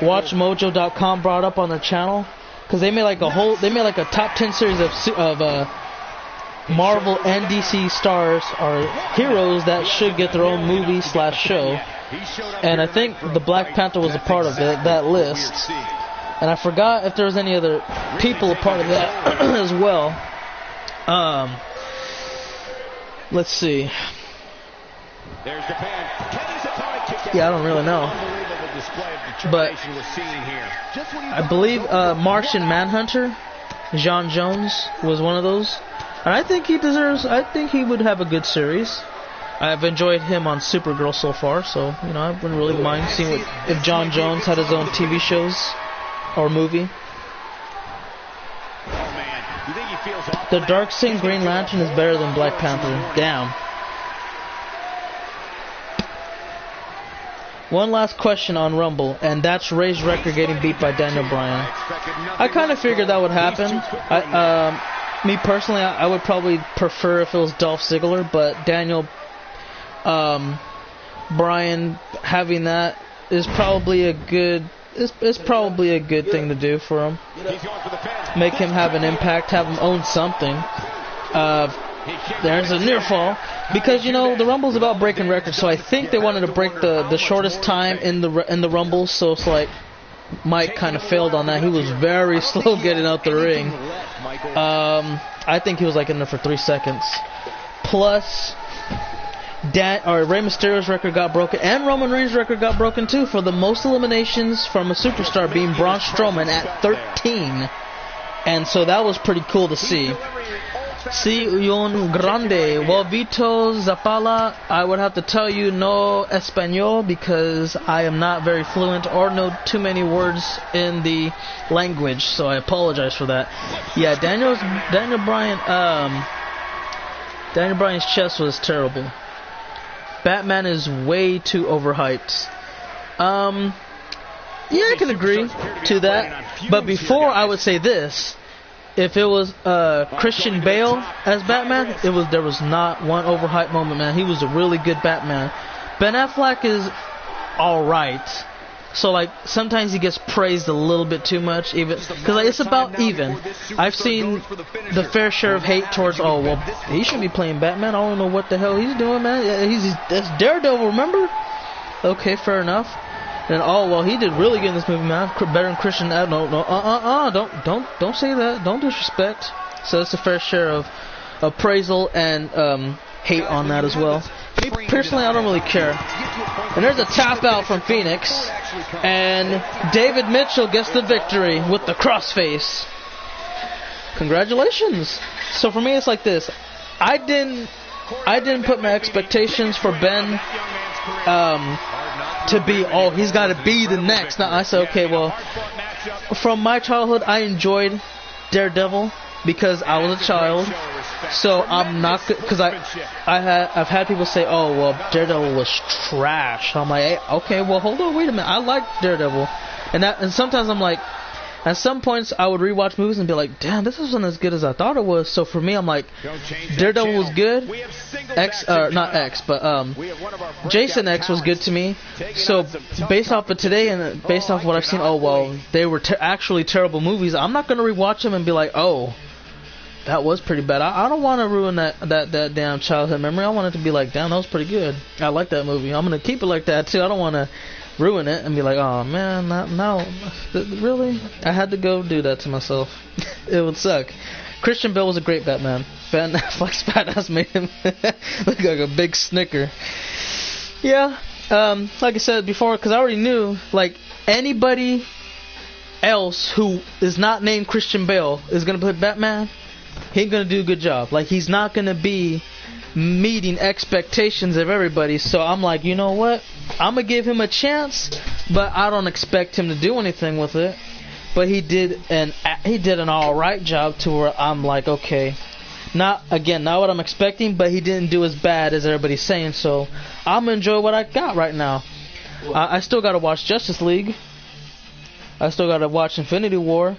WatchMojo.com brought up on their channel, because they made like a top 10 series of Marvel and DC stars or heroes that should get their own movie / show, and I think the Black Panther was a part of that list, and I forgot if there was any other people a part of that as well. Let's see. Yeah, I don't really know. But I believe Martian Manhunter, John Jones, was one of those. And I think he would have a good series. I've enjoyed him on Supergirl so far, so, I wouldn't really mind seeing if John Jones had his own TV shows or movie. The Darkseid Green Lantern is better than Black Panther. Damn. One last question on Rumble, and that's Ray's record getting beat by Daniel Bryan. I kind of figured that would happen. Me personally, I would probably prefer if it was Dolph Ziggler, but Daniel Bryan having that is probably a good. It's probably a good thing to do for him. Make him have an impact, have him own something. There's a near fall. Because, the Rumble's about breaking records, so I think they wanted to break the shortest time in the Rumble, so it's like Mike kind of failed on that. He was very slow getting out the ring. I think he was like in there for 3 seconds. Plus, Rey Mysterio's record got broken, and Roman Reigns' record got broken too for the most eliminations from a superstar, being Braun Strowman at 13. And so that was pretty cool to see. Si un grande. Well, Vito Zapala, I would have to tell you no Espanol because I am not very fluent or know too many words in the language, so I apologize for that. Yeah, Daniel Bryan's chest was terrible. Batman is way too overhyped. Yeah, I can agree to that. But before, I would say this: if it was Christian Bale as Batman, there was not one overhyped moment, man. He was a really good Batman. Ben Affleck is all right. So like sometimes he gets praised a little bit too much, even because like, it's about even. I've seen the fair share of hate towards he should be playing Batman. I don't know what the hell he's doing, man. That's Daredevil, remember? Okay, fair enough. And he did really good in this movie, man. Better than Christian. Don't say that. Don't disrespect. So it's a fair share of appraisal and hate on that as well. Me personally, I don't really care. And there's a tap out from Phoenix, and David Mitchell gets the victory with the crossface. Congratulations. So for me, it's like this. I didn't put my expectations for Ben to be, he's got to be the next. Now I said, okay, well, from my childhood, I enjoyed Daredevil because I was a child. So I'm not good, because I've had people say, Daredevil was trash. I'm like, hey, okay, well, hold on, wait a minute. I like Daredevil, and sometimes I'm like, at some points I would rewatch movies and be like, damn, this wasn't as good as I thought it was. So for me, I'm like, Daredevil was good. Jason X was good to me. So based off of today and based off what I've seen, they were actually terrible movies. I'm not gonna rewatch them and be like, that was pretty bad. I don't want to ruin that damn childhood memory. I want it to be like, damn, that was pretty good. I like that movie. I'm going to keep it like that, too. I don't want to ruin it and be like, oh, man, no. Really? I had to go do that to myself. It would suck. Christian Bale was a great Batman. Ben Affleck's badass made him look like a big snicker. Yeah, like I said before, because I already knew, like, anybody else who is not named Christian Bale is gonna play Batman, he ain't gonna do a good job. Like, he's not gonna be meeting expectations of everybody. So I'm like, you know what? I'm gonna give him a chance, but I don't expect him to do anything with it. But he did an alright job to where I'm like, okay, not what I'm expecting, but he didn't do as bad as everybody's saying. So I'm gonna enjoy what I got right now. I still gotta watch Justice League. I still gotta watch Infinity War.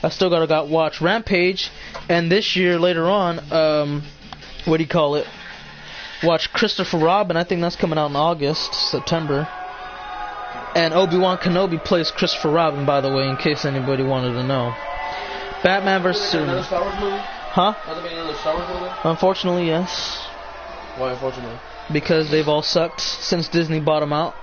I still gotta watch Rampage. And this year later on, watch Christopher Robin. I think that's coming out in August, September. And Obi-Wan Kenobi plays Christopher Robin, by the way, in case anybody wanted to know. Batman vs. Superman. Another Star Wars movie? Huh? Are there being another Star Wars movie? Unfortunately, yes. Why unfortunately? Because they've all sucked since Disney bought them out.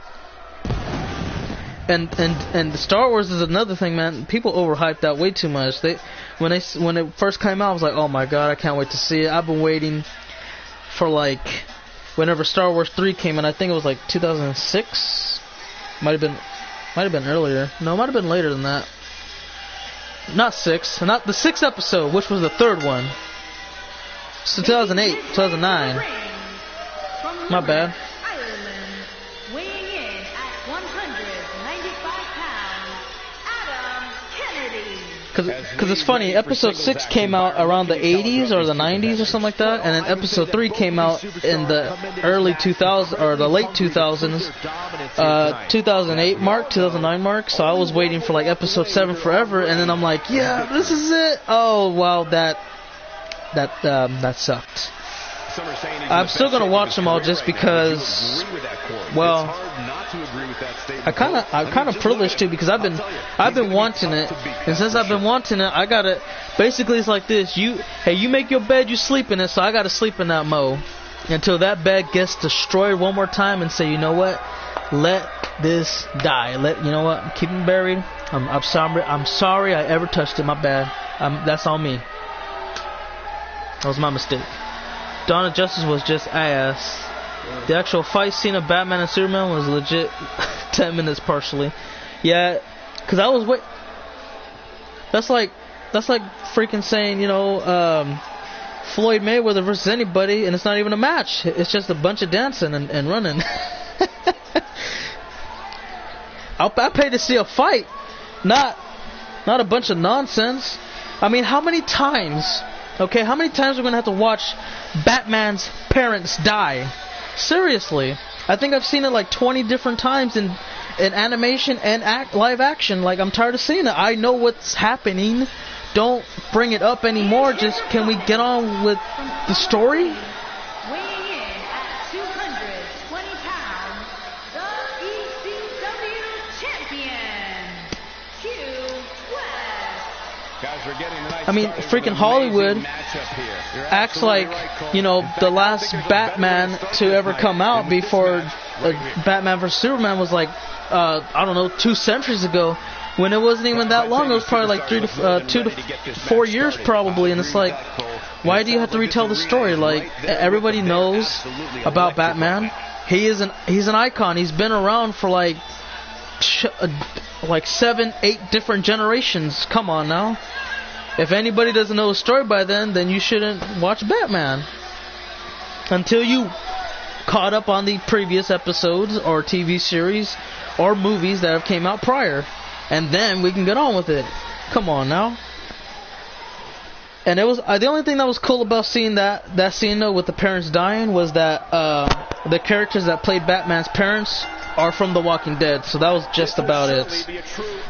And Star Wars is another thing, man. People overhyped that way too much. When it first came out, I was like, oh my god, I can't wait to see it. I've been waiting for like whenever Star Wars 3 came in. I think it was like 2006. Might have been earlier. No, it might have been later than that. Not the 6th episode, which was the 3rd one. So 2008, 2009. My bad. Because it's funny, episode 6 came out around the 80s or the 90s or something like that, and then episode 3 came out in the early 2000s or the late 2000s, 2008 mark, 2009 mark. So I was waiting for like episode 7 forever, and then I'm like, yeah, this is it. Oh wow, that sucked. I'm still gonna watch them all just because. Well, I'm kind of privileged too, because I've been wanting it, and since I've been wanting it, I gotta. Basically, it's like this: you make your bed, you sleep in it, so I gotta sleep in that mode until that bed gets destroyed one more time, and say, you know what, let this die. You know what, keep it buried. I'm sorry I ever touched it. My bad. That's on me. That was my mistake. Dawn of Justice was just ass. The actual fight scene of Batman and Superman was legit 10 minutes partially. Yeah, because I was That's like freaking saying, you know, Floyd Mayweather versus anybody, and it's not even a match. It's just a bunch of dancing and running. I pay to see a fight, not a bunch of nonsense. I mean, how many times? Okay, how many times are we gonna have to watch Batman's parents die? Seriously, I think I've seen it like 20 different times in animation and live action. Like, I'm tired of seeing it. I know what's happening. Don't bring it up anymore. Just, can we get on with the story? Weighing in at 220 pounds, the ECW champion, Q West. Guys, we're getting a nice I mean, freaking Hollywood acts like, you know, the last Batman to ever come out before Batman vs. Superman was like, I don't know, 2 centuries ago, when it wasn't even that long. It was probably like 2 to 4 years probably, and it's like, why do you have to retell the story? Like, everybody knows about Batman. He's an icon. He's been around for like 7, 8 different generations. Come on now. If anybody doesn't know the story by then you shouldn't watch Batman until you caught up on the previous episodes or TV series or movies that have came out prior, and then we can get on with it. Come on now. And it was the only thing that was cool about seeing that scene though with the parents dying was that the characters that played Batman's parents are from The Walking Dead, so that was just about it.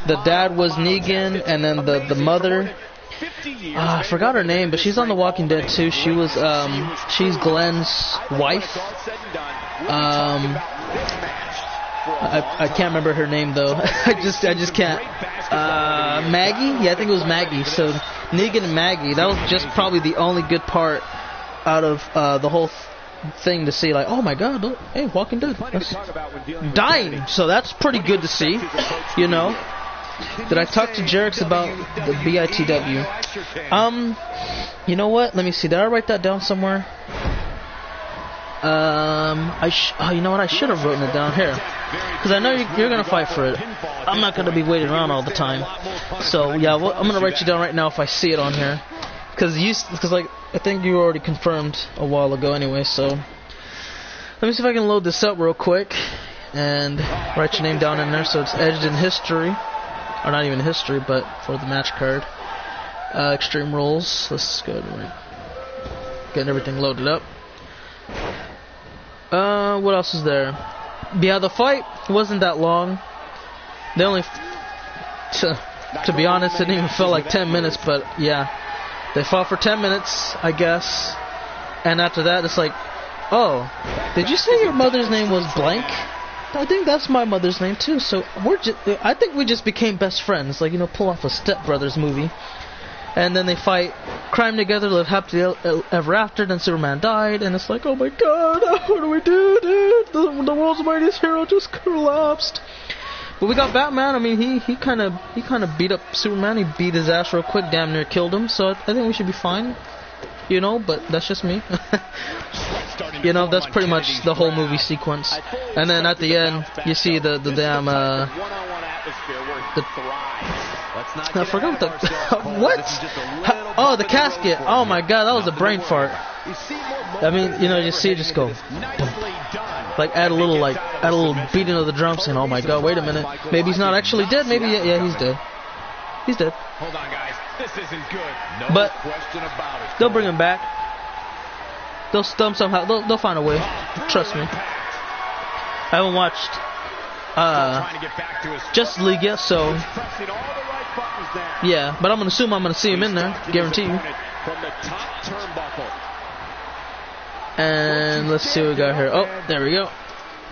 The dad was Negan, and then the mother, I forgot her name, but she's on The Walking Dead too. She was she's Glenn's wife. I can't remember her name though. I just can't. Maggie? Yeah, I think it was Maggie. So Negan and Maggie. That was just probably the only good part out of the whole thing to see. Like, oh my God, look, hey, Walking Dead, that's dying. So that's pretty good to see, you know. Did I talk to Jerix about the BITW? You know what? Let me see. Did I write that down somewhere? You know what? I should have written it down here, because I know you're gonna fight for it. I'm not gonna be waiting around all the time. So yeah, well, I'm gonna write you down right now if I see it on here, because like I think you already confirmed a while ago anyway. So let me see if I can load this up real quick and write your name down in there so it's edged in history, or not even history, but for the match card. Extreme Rules. Let's go ahead. Getting everything loaded up. What else is there? Yeah, the fight wasn't that long. They only, to be honest, it didn't even feel like 10 minutes, but yeah. They fought for 10 minutes, I guess. And after that, it's like, oh, did you say your mother's name was blank? I think that's my mother's name too, so I think we just became best friends, like, you know, pull off a Step Brothers movie. And then they fight, crime together, live happily ever after. Then Superman died, and it's like, oh my god, what do we do, dude? The world's mightiest hero just collapsed. But we got Batman. I mean, he kind of beat up Superman. He beat his ass real quick, damn near killed him. So I think we should be fine, you know. But that's just me. You know, that's pretty much the whole movie sequence. And then at the end, you see the damn I forgot the what? Oh, the casket. Oh my god, that was a brain fart. I mean, you know, you see it just go boom. Like add a little beating of the drums, and oh my god, wait a minute, maybe he's not actually dead. Maybe yeah, he's dead. He's dead. Hold on, guys, this isn't good. No but question about it. They'll bring him back. They'll stump somehow. They'll find a way. Trust me. I haven't watched Justice League yet, so yeah, but I'm gonna assume I'm gonna see him in there, guarantee you. And let's see what we got here. Oh, there we go.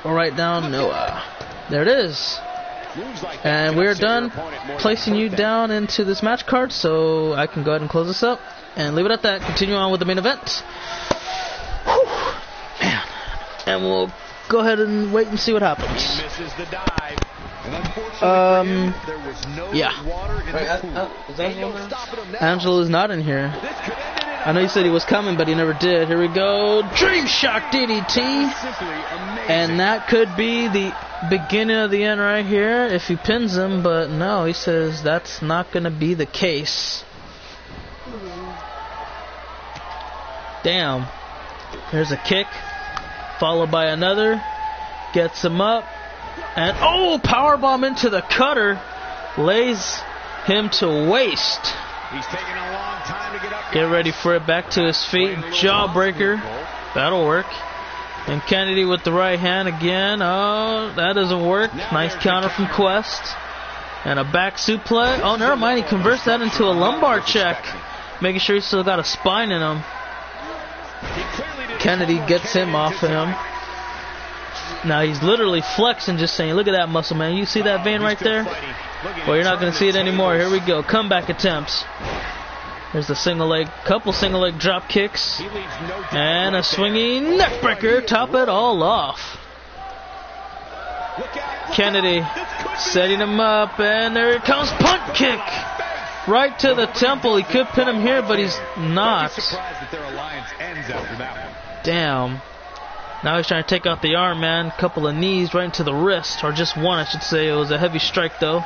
We'll write down Noah. There it is. And we're done placing you down into this match card, so I can go ahead and close this up and leave it at that. Continue on with the main event. Whew. Man. And we'll go ahead and wait and see what happens. Yeah. Angela's not in here. I know you said he was coming, but he never did. Here we go. Dream Shock DDT. And that could be the beginning of the end right here if he pins him, but no, he says that's not going to be the case. Damn. There's a kick, followed by another. Gets him up. And oh, powerbomb into the cutter. Lays him to waste. He's taking a long time to get up. Get ready for it. Back to his feet. Jawbreaker. That'll work. And Kennedy with the right hand again. Oh, that doesn't work. Nice counter from Quest. And a back suplex. Oh, never mind. He converts that into a lumbar check. Making sure he's still got a spine in him. Kennedy gets him off of him. Now he's literally flexing, just saying, look at that muscle, man. You see that vein right there? Well, you're not going to see it anymore. Here we go. Comeback attempts. There's a couple single leg drop kicks. And a swinging neckbreaker. Top it all off. Kennedy setting him up. And there it comes. Punt kick. Right to the temple. He could pin him here, but he's not. Damn. Now he's trying to take out the arm, man. Couple of knees right into the wrist. Or just one, I should say. It was a heavy strike, though.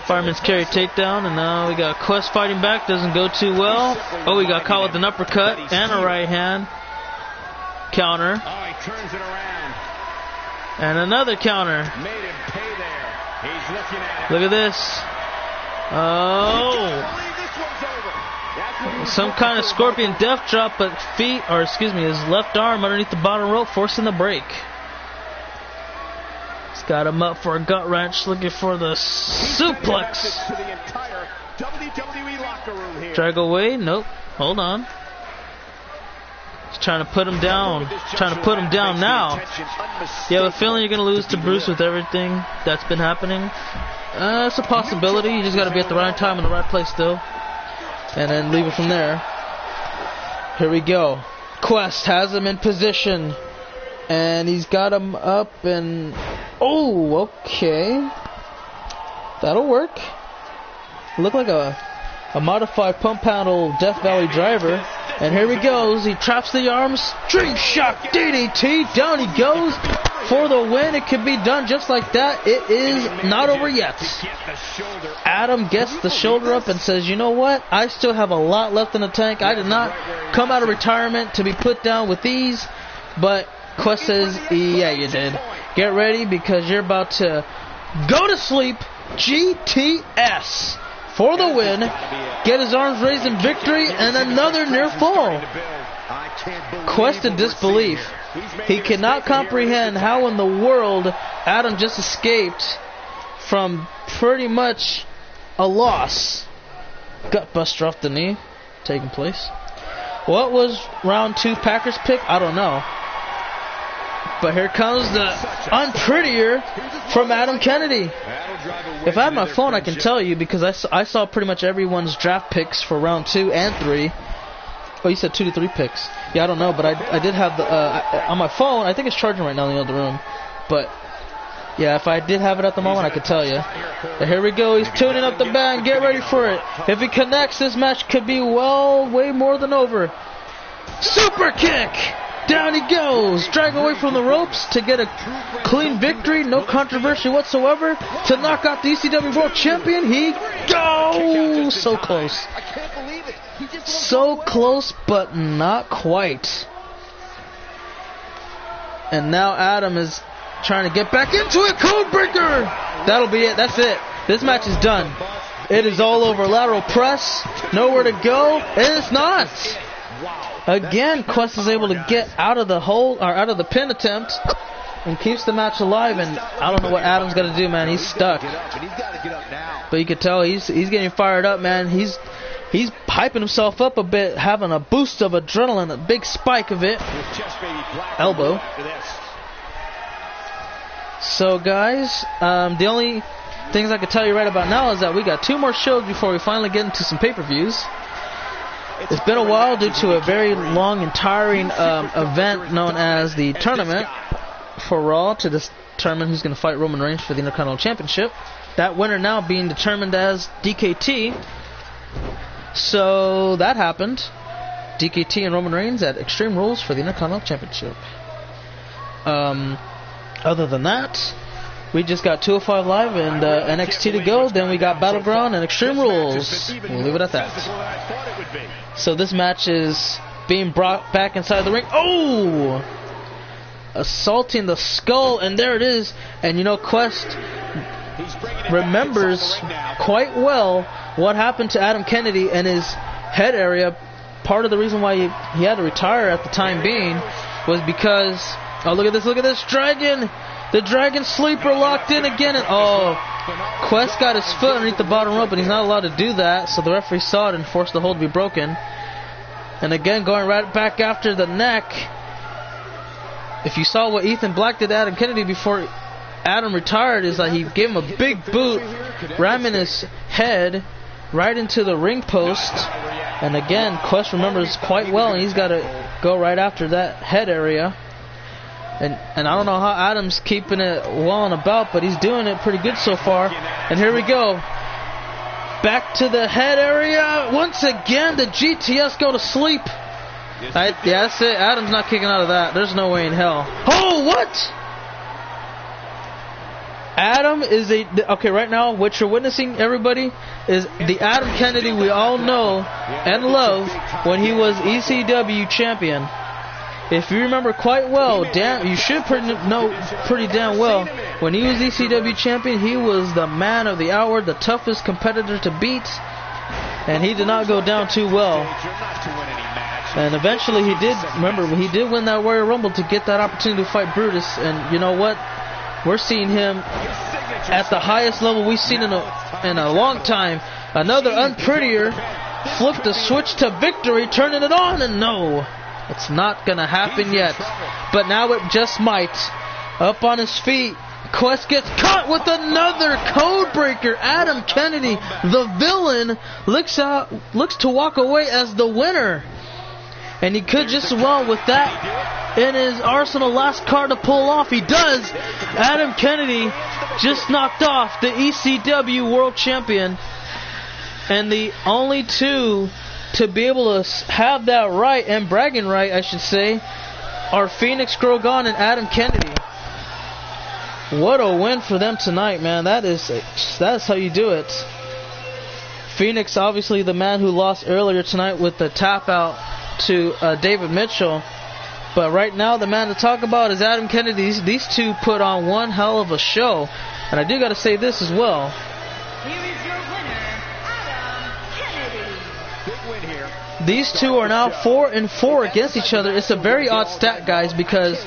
Fireman's carry takedown. And now we got Quest fighting back. Doesn't go too well. Oh, he got caught with an uppercut and a right hand. Counter. Oh, he turns it around. And another counter. Made him pay there. He's looking at it. Look at this. Oh. Some kind of scorpion death drop, but his left arm underneath the bottom rope, forcing the break. He's got him up for a gut wrench, looking for the suplex. Drag away, nope. Hold on. He's trying to put him down. Now. You have a feeling you're going to lose to Bruce with everything that's been happening? It's a possibility. You just got to be at the right time in the right place, though. And then leave it from there. Here we go. Quest has him in position. And he's got him up and... Oh, okay. That'll work. Look like a a modified pump handle Death Valley driver. And here he goes. He traps the arms. String shock DDT. Down he goes for the win. It could be done just like that. It is not over yet. Adam gets the shoulder up and says, you know what? I still have a lot left in the tank. I did not come out of retirement to be put down with these. But Quest says, yeah, you did. Get ready because you're about to go to sleep. GTS for the win. Get his arms raised in victory and another near fall. Quest in disbelief. He cannot comprehend how in the world Adam just escaped from pretty much a loss. Gutbuster off the knee taking place. What was round 2 Packers pick? I don't know. But here comes the unprettier from Adam Kennedy. If I had my phone, I can tell you because I saw pretty much everyone's draft picks for round 2 and 3. Oh, you said 2 to 3 picks. Yeah, I don't know, but I did have the on my phone. I think it's charging right now in the other room. But yeah, if I did have it at the moment, I could tell you. But here we go. He's tuning up the band. Get ready for it. If he connects, this match could be way more than over. Super kick. Down he goes. Drag away from the ropes to get a clean victory. No controversy whatsoever. To knock out the ECW World Champion. He goes. So close. So close, but not quite. And now Adam is trying to get back into it. Codebreaker. That'll be it. That's it. This match is done. It is all over. Lateral press. Nowhere to go. And it's not. Again, Quest is able to get out of the hole or out of the pin attempt and keeps the match alive. And I don't know what Adam's got to do, man. He's stuck. But you can tell he's getting fired up, man. He's hyping himself up a bit, having a boost of adrenaline, a big spike of it. Elbow. So, guys, the only things I can tell you right about now is that we got 2 more shows before we finally get into some pay-per-views. It's been a while due to a very long and tiring event known as the tournament for Raw to determine who's going to fight Roman Reigns for the Intercontinental Championship. That winner now being determined as DKT. So that happened. DKT and Roman Reigns at Extreme Rules for the Intercontinental Championship. Other than that, we just got 205 Live and NXT to go. Then we got Battleground and Extreme Rules. We'll leave it at that. So this match is being brought back inside the ring. Oh! Assaulting the skull, and there it is. And you know, Quest remembers quite well what happened to Adam Kennedy and his head area. Part of the reason why he had to retire at the time being was because, oh, look at this dragon. The Dragon Sleeper locked in again, and oh, Quest got his foot underneath the bottom rope, and he's not allowed to do that, so the referee saw it and forced the hold to be broken. And again, going right back after the neck. If you saw what Ethan Black did to Adam Kennedy before Adam retired, is that he gave him a big boot, ramming his head right into the ring post. And again, Quest remembers quite well, and he's got to go right after that head area. And I don't know how Adam's keeping it well and about, but he's doing it pretty good so far. And here we go. Back to the head area. Once again, the GTS go to sleep. Yeah, that's it. Adam's not kicking out of that. There's no way in hell. Oh, what? Adam is okay, right now, what you're witnessing, everybody, is the Adam Kennedy we all know and love when he was ECW champion. If you remember quite well, you should know pretty damn well, when he was ECW champion, he was the man of the hour, the toughest competitor to beat, and he did not go down too well. And eventually he did win that Royal Rumble to get that opportunity to fight Brutus, and you know what? We're seeing him at the highest level we've seen in a long time. Another unprettier flipped the switch to victory, turning it on, and no. It's not going to happen yet. But now it just might. Up on his feet. Quest gets caught with another code breaker. Adam Kennedy, the villain, looks to walk away as the winner. And he could just as well, with that in his arsenal, last card to pull off. He does. Adam Kennedy just knocked off the ECW World Champion. And the only two to be able to have that right, and bragging right, I should say, are Phoenix Grogan and Adam Kennedy. What a win for them tonight, man. That's how you do it. Phoenix, obviously the man who lost earlier tonight with the tap out to David Mitchell. But right now, the man to talk about is Adam Kennedy. These two put on one hell of a show. And I do got to say this as well. Here is your winner, Adam Kennedy. Big win here. These two are now 4-4 against each other. It's a very odd stat, guys, because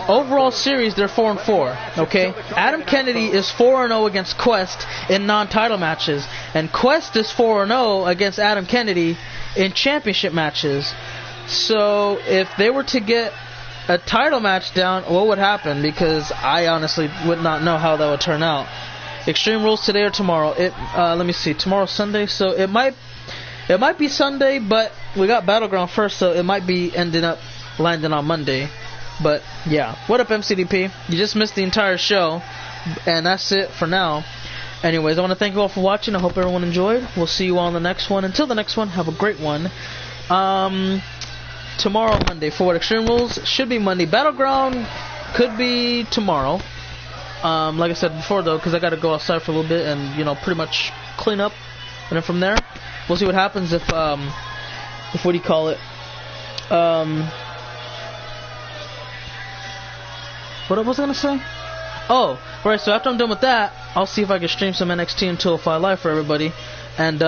overall series they're 4-4. Okay, Adam Kennedy is 4-0 against Quest in non-title matches, and Quest is 4-0 against Adam Kennedy in championship matches. So if they were to get a title match down, what would happen? Because I honestly would not know how that would turn out. Extreme Rules today or tomorrow? Let me see. Tomorrow's Sunday, so it might be Sunday, but we got Battleground first, so it might be ending up landing on Monday. But yeah, what up, MCDP? You just missed the entire show, and that's it for now. Anyways, I want to thank you all for watching. I hope everyone enjoyed. We'll see you all on the next one. Until the next one, have a great one. Tomorrow, Monday, for what Extreme Rules should be Monday. Battleground could be tomorrow. Like I said before, though, because I got to go outside for a little bit and pretty much clean up, and then from there, we'll see what happens if what do you call it? What was I gonna say? Oh, right. So after I'm done with that, I'll see if I can stream some NXT and 205 Live for everybody, and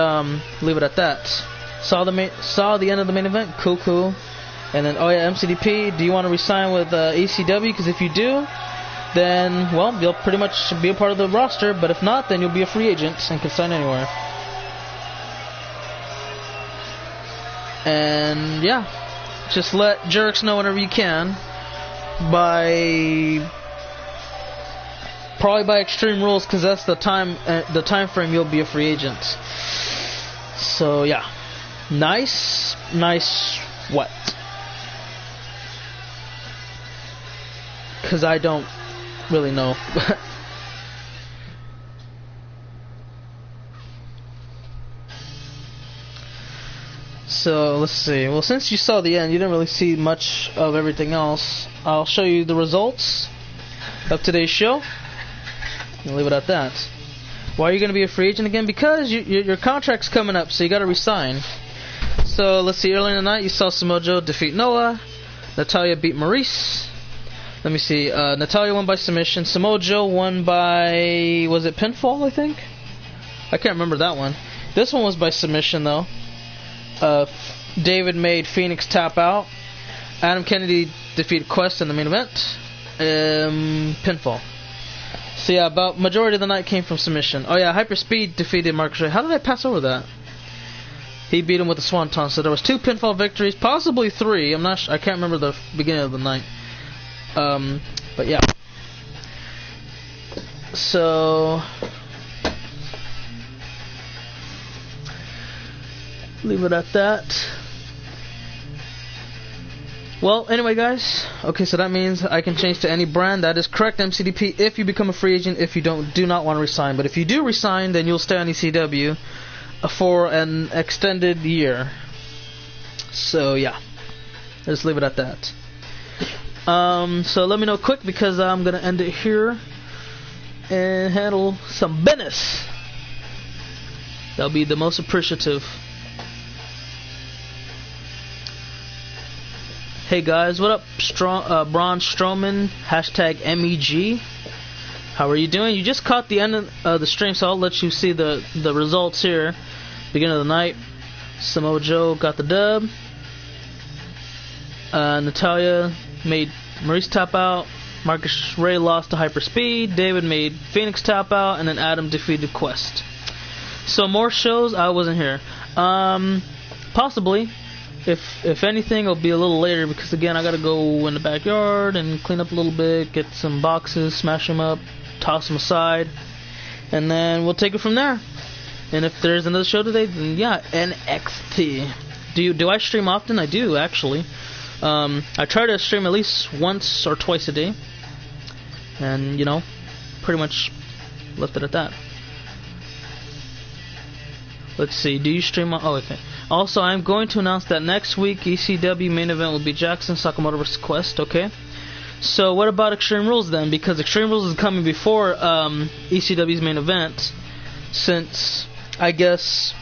leave it at that. Saw the end of the main event. Cool. And then, oh yeah, MCDP, do you want to resign with ECW? Because if you do, then, well, you'll pretty much be a part of the roster. But if not, then you'll be a free agent and can sign anywhere. And, yeah, just let Jerks know whenever you can. Probably by Extreme Rules, because that's the time frame you'll be a free agent. So, yeah. Nice what? Because I don't really know. So, let's see. Well, since you saw the end, you didn't really see much of everything else. I'll show you the results of today's show. And leave it at that. Why are you going to be a free agent again? Because your contract's coming up, so you got to resign. So, let's see. Earlier in the night, you saw Samoa Joe defeat Noah. Natalya beat Maurice. Let me see. Natalya won by submission. Samoa Joe won by... was it pinfall, I think? I can't remember that one. This one was by submission, though. David made Phoenix tap out. Adam Kennedy defeated Quest in the main event. Pinfall. So yeah, about majority of the night came from submission. Oh yeah, Hyperspeed defeated Marcus Ray. How did I pass over that? He beat him with a swanton. So there was 2 pinfall victories, possibly 3. I'm not. I can't remember the beginning of the night. But yeah. So leave it at that. Well, anyway, guys. Okay, so that means I can change to any brand. That is correct, MCDP. If you become a free agent, if you do not want to resign. But if you do resign, then you'll stay on ECW for an extended year. So yeah, just leave it at that. So let me know quick, because I'm gonna end it here and handle some business. That'll be the most appreciative. Hey guys, what up? Braun Strowman, #MEG. How are you doing? You just caught the end of the stream, so I'll let you see the results here. Beginning of the night, Samoa Joe got the dub. Natalya made Maurice tap out. Marcus Ray lost to Hyperspeed. David made Phoenix tap out, and then Adam defeated Quest. So more shows. I wasn't here. Possibly. If anything, it'll be a little later, because again, I gotta go in the backyard and clean up a little bit, get some boxes, smash them up, toss them aside, and then we'll take it from there. And if there's another show today, then yeah, NXT. Do I stream often? I do, actually. I try to stream at least once or twice a day, and, you know, pretty much left it at that. Let's see. Do you stream on? Oh, okay. Also, I'm going to announce that next week ECW main event will be Jackson Sakamoto vs. Quest. Okay. So what about Extreme Rules then? Because Extreme Rules is coming before ECW's main event. Since I guess,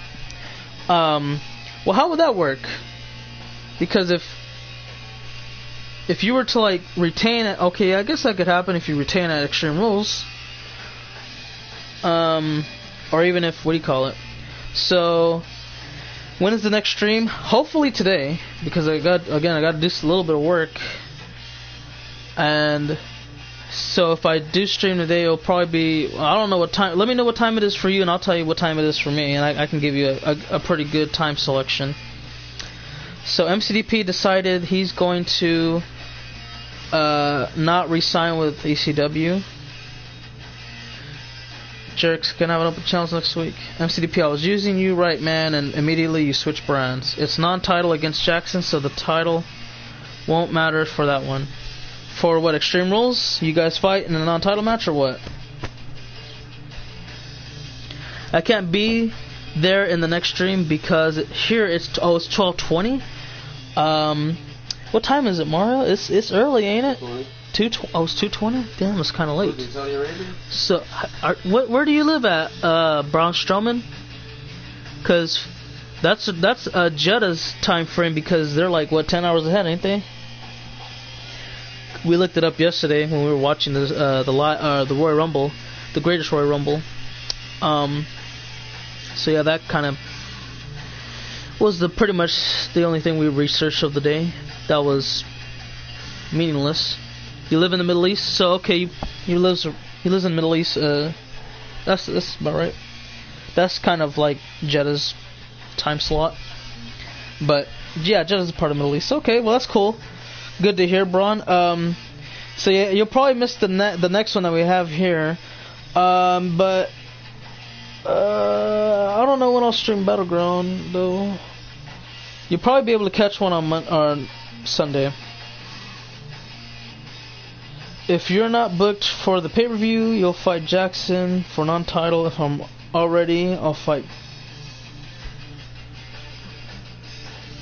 well, how would that work? Because if you were to like retain it, okay, I guess that could happen if you retain at Extreme Rules. Or even if, what do you call it? So, when is the next stream? Hopefully today, because I got to do a little bit of work. And so if I do stream today, it'll probably be, I don't know what time. Let me know what time it is for you, and I'll tell you what time it is for me, and I can give you a pretty good time selection. So MCDP decided he's going to not re-sign with ECW. Jerks gonna have an open challenge next week. MCDP, I was using you right, man, and immediately you switch brands. It's non-title against Jackson, so the title won't matter for that one. For what, Extreme Rules? You guys fight in a non-title match or what? I can't be there in the next stream because here it's 12:20. What time is it, Mario? It's early, ain't it? 2:20. Oh, it's 2:20. Damn, it's kind of late. So, where do you live at, Braun Strowman? Because that's Jeddah's time frame, because they're like what, 10 hours ahead, ain't they? We looked it up yesterday when we were watching the Royal Rumble, the Greatest Royal Rumble. So yeah, that kind of was pretty much the only thing we researched of the day. That was meaningless. You live in the Middle East, so okay, he lives in the Middle East. That's about right. That's kind of like Jeddah's time slot. But yeah, Jeddah's part of the Middle East. Okay, well that's cool. Good to hear, Braun. So yeah, you'll probably miss the next one that we have here. But I don't know when I'll stream Battleground though. You'll probably be able to catch one on Sunday. If you're not booked for the pay-per-view, you'll fight Jackson for non-title. If I'm already, I'll fight.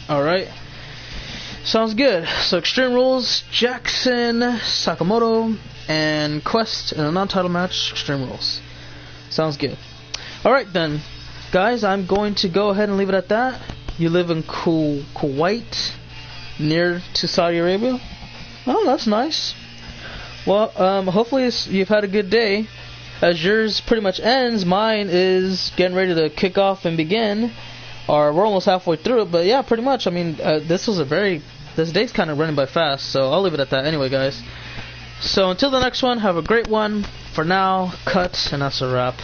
Alright. Sounds good. So Extreme Rules, Jackson, Sakamoto, and Quest in a non-title match, Extreme Rules. Sounds good. Alright then, guys, I'm going to go ahead and leave it at that. You live in Kuwait, near to Saudi Arabia? Oh, that's nice. Well, hopefully you've had a good day. As yours pretty much ends, mine is getting ready to kick off and begin. Or we're almost halfway through it, but yeah, pretty much. I mean, this day's kind of running by fast, so I'll leave it at that anyway, guys. So until the next one, have a great one. For now, cut, and that's a wrap.